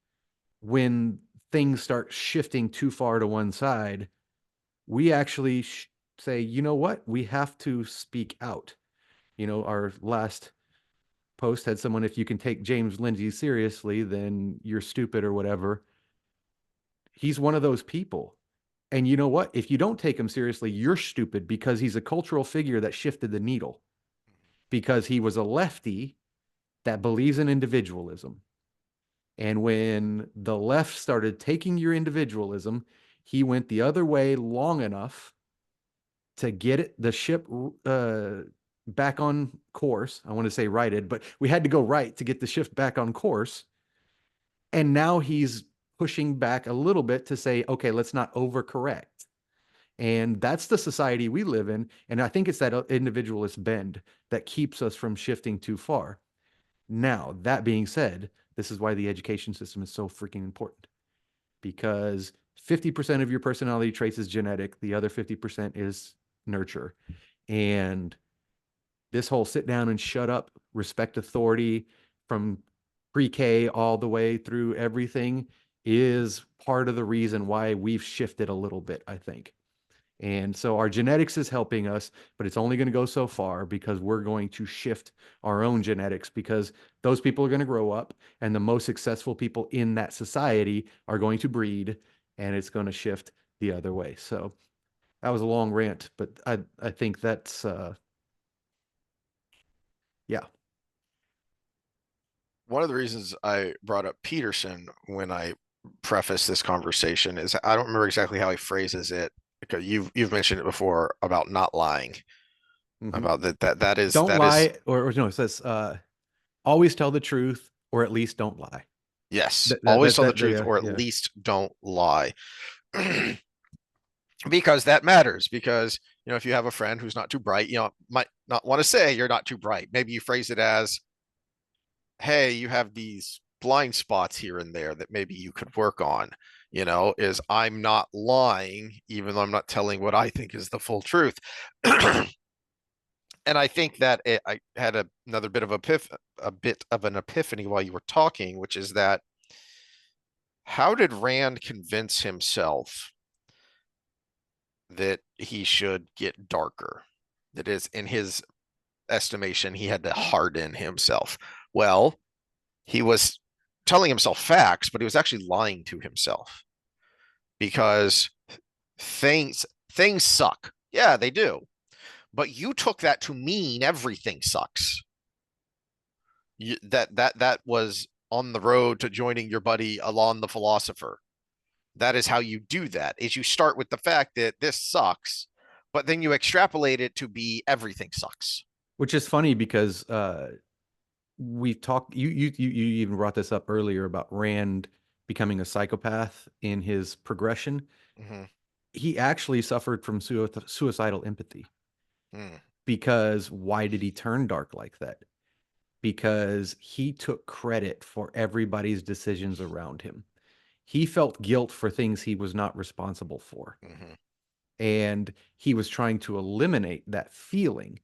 when things start shifting too far to one side, we actually say, you know what, we have to speak out. Our last post had someone, if you can take James Lindsay seriously, then you're stupid or whatever. He's one of those people. And you know what? If you don't take him seriously, you're stupid because he's a cultural figure that shifted the needle because he was a lefty that believes in individualism. And when the left started taking your individualism, he went the other way long enough to get the ship back on course. I want to say righted, but we had to go right to get the ship back on course. And now he's pushing back a little bit to say, okay, let's not overcorrect. And that's the society we live in. And I think it's that individualist bend that keeps us from shifting too far. Now, that being said, this is why the education system is so freaking important because 50% of your personality traits is genetic, the other 50% is nurture. And this whole sit down and shut up, respect authority from pre-K all the way through everything is part of the reason why we've shifted a little bit, I think. And so our genetics is helping us, but it's only going to go so far because we're going to shift our own genetics because those people are going to grow up and the most successful people in that society are going to breed and it's going to shift the other way. So that was a long rant, but I think that's yeah. One of the reasons I brought up Peterson when I preface this conversation is I don't remember exactly how he phrases it because you've mentioned it before about not lying Mhm. about that is Don't lie, or no, it says always tell the truth, or at least don't lie. yes, always tell the truth Yeah, or at yeah. least don't lie. Because that matters because if you have a friend who's not too bright, might not want to say you're not too bright. Maybe you phrase it as, hey, you have these blind spots here and there that maybe you could work on, is I'm not lying, even though I'm not telling what I think is the full truth. And I think that I had another bit of a bit of an epiphany while you were talking, which is that how did Rand convince himself that he should get darker. That is, in his estimation, he had to harden himself. Well, he was telling himself facts, but he was actually lying to himself because things suck. Yeah, they do. But you took that to mean everything sucks. That was on the road to joining your buddy Alon the philosopher. That is how you do that. Is you start with the fact that this sucks, but then you extrapolate it to be everything sucks. Which is funny because we've talked. You even brought this up earlier about Rand becoming a psychopath in his progression. Mm-hmm. He actually suffered from suicidal empathy. Mm, Because why did he turn dark like that? Because he took credit for everybody's decisions around him. He felt guilt for things he was not responsible for. mm-hmm. And he was trying to eliminate that feeling.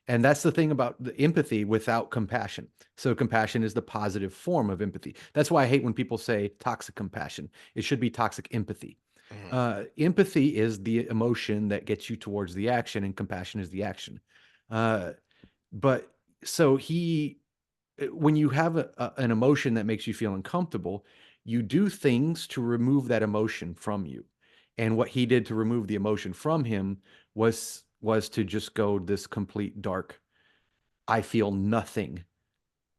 And that's the thing about the empathy without compassion. So compassion is the positive form of empathy. That's why I hate when people say toxic compassion. It should be toxic empathy. Mm-hmm. Empathy is the emotion that gets you towards the action, and compassion is the action. Uh, but so when you have an emotion that makes you feel uncomfortable, you do things to remove that emotion from you. And what he did to remove the emotion from him was to just go this complete dark, I feel nothing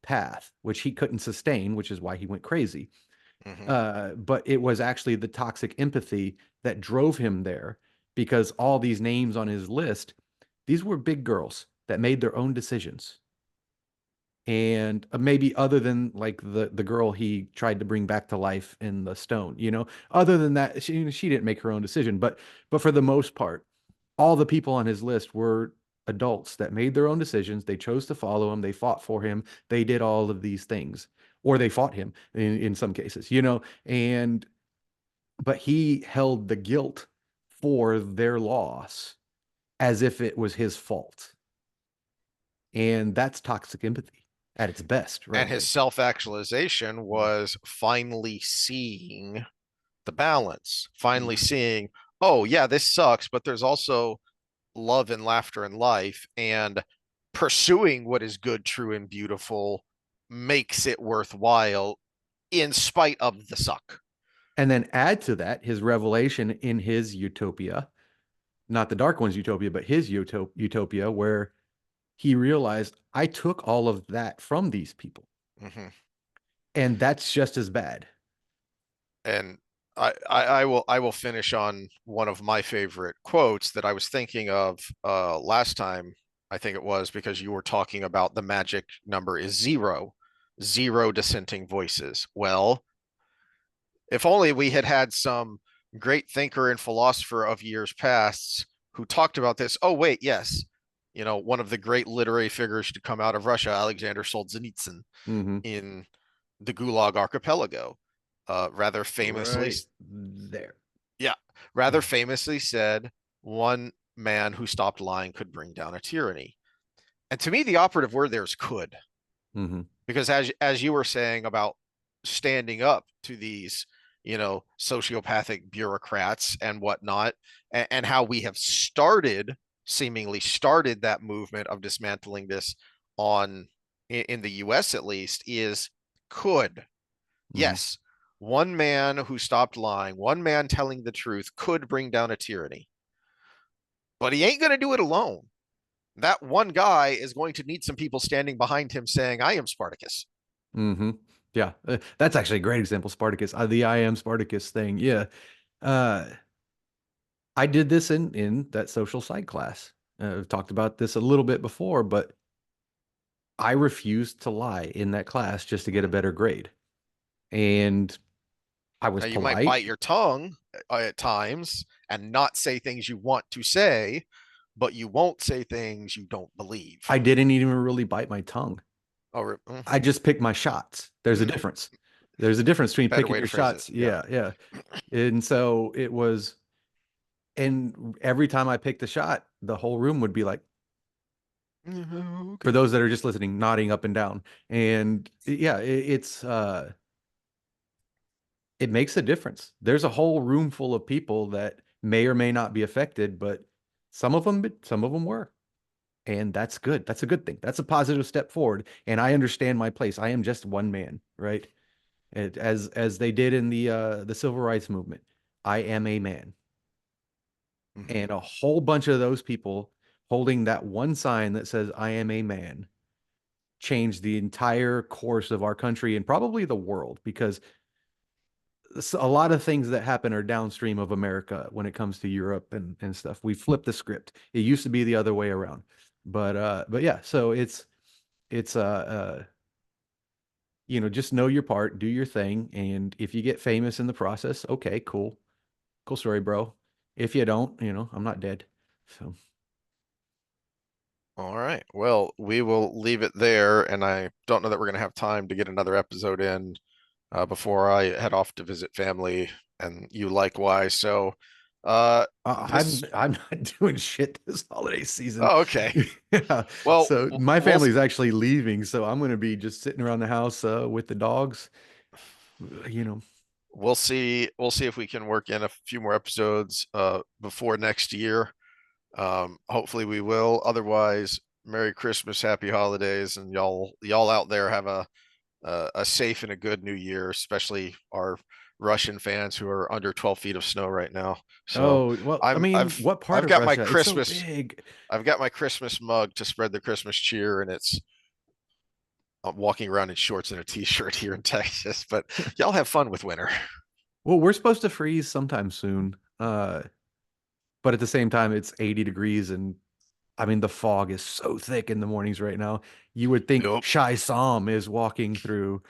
path, which he couldn't sustain, which is why he went crazy. Mm-hmm. But it was actually the toxic empathy that drove him there because all these names on his list, these were big girls that made their own decisions. And maybe other than like the girl he tried to bring back to life in the stone, other than that, she didn't make her own decision. But for the most part, all the people on his list were adults that made their own decisions. They chose to follow him. They fought for him. They did all of these things, or they fought him in some cases, and but he held the guilt for their loss as if it was his fault. And that's toxic empathy at its best, And right his there. self-actualization was finally seeing the balance, finally Mhm. seeing, oh yeah, this sucks, but there's also love and laughter in life, and pursuing what is good, true, and beautiful makes it worthwhile in spite of the suck. And then add to that his revelation in his utopia, not the Dark One's utopia, but his utopia, where he realized I took all of that from these people, Mm-hmm. and that's just as bad. And I will finish on one of my favorite quotes that I was thinking of last time. I think it was because you were talking about the magic number is zero, zero dissenting voices. Well, if only we had had some great thinker and philosopher of years past who talked about this. Oh, wait, yes. One of the great literary figures to come out of Russia, Alexander Solzhenitsyn, Mm-hmm. in the Gulag Archipelago, rather famously, Right there. yeah, rather famously said, one man who stopped lying could bring down a tyranny. And to me, the operative word there is could, Mm-hmm. because as you were saying about standing up to these sociopathic bureaucrats and whatnot, and how we have seemingly started that movement of dismantling this on in the US at least, is could. Mm-hmm. Yes, one man who stopped lying, one man telling the truth could bring down a tyranny, but he ain't going to do it alone. That one guy is going to need some people standing behind him saying, I am Spartacus. Mm-hmm. Yeah, that's actually a great example, Spartacus. The I am Spartacus thing. Yeah, uh, I did this in that social psych class. I've talked about this a little bit before, but I refused to lie in that class just to get a better grade. And I was Now, you might polite. bite your tongue at times and not say things you want to say, but you won't say things you don't believe. I didn't even really bite my tongue. Or I just picked my shots. There's a difference. There's a difference between better picking way to your phrase it. shots. Yeah. Yeah, yeah. And so it was, and every time I picked a shot, the whole room would be like, for Okay. those that are just listening, nodding up and down. And yeah, it makes a difference. There's a whole room full of people that may or may not be affected, but some of them were. And that's good. That's a good thing. That's a positive step forward. And I understand my place. I am just one man, right? As they did in the civil rights movement. I am a man. Mhm. And a whole bunch of those people holding that one sign that says I am a man changed the entire course of our country and probably the world because a lot of things that happen are downstream of America when it comes to Europe and stuff. We flipped the script. It used to be the other way around. But yeah, so it's just know your part, do your thing, and if you get famous in the process, okay, cool. Cool story, bro. If you don't, I'm not dead. So, All right. Well, we will leave it there, and I don't know that we're going to have time to get another episode in before I head off to visit family, and you likewise. So, I'm this. I'm not doing shit this holiday season. Oh, okay. Yeah. Well, So my we'll family's actually leaving, so I'm gonna be just sitting around the house with the dogs. You know. we'll see. We'll see if we can work in a few more episodes before next year. Hopefully we will. Otherwise, Merry Christmas, Happy Holidays, and y'all out there have a safe and a good New Year, especially our Russian fans who are under 12 feet of snow right now. So Oh, well, I I'm mean, I've what part I've of got my Russia? It's so Christmas big. I've got my Christmas mug to spread the Christmas cheer, and I'm walking around in shorts and a t-shirt here in Texas. But y'all have fun with winter. Well, we're supposed to freeze sometime soon. But at the same time, it's 80 degrees and I mean the fog is so thick in the mornings right now. You would think Nope. Shai Sam is walking through.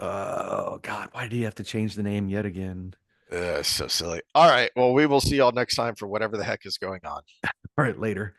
Oh God, why do you have to change the name yet again? So silly. All right. Well, we will see y'all next time for whatever the heck is going on. All right, later.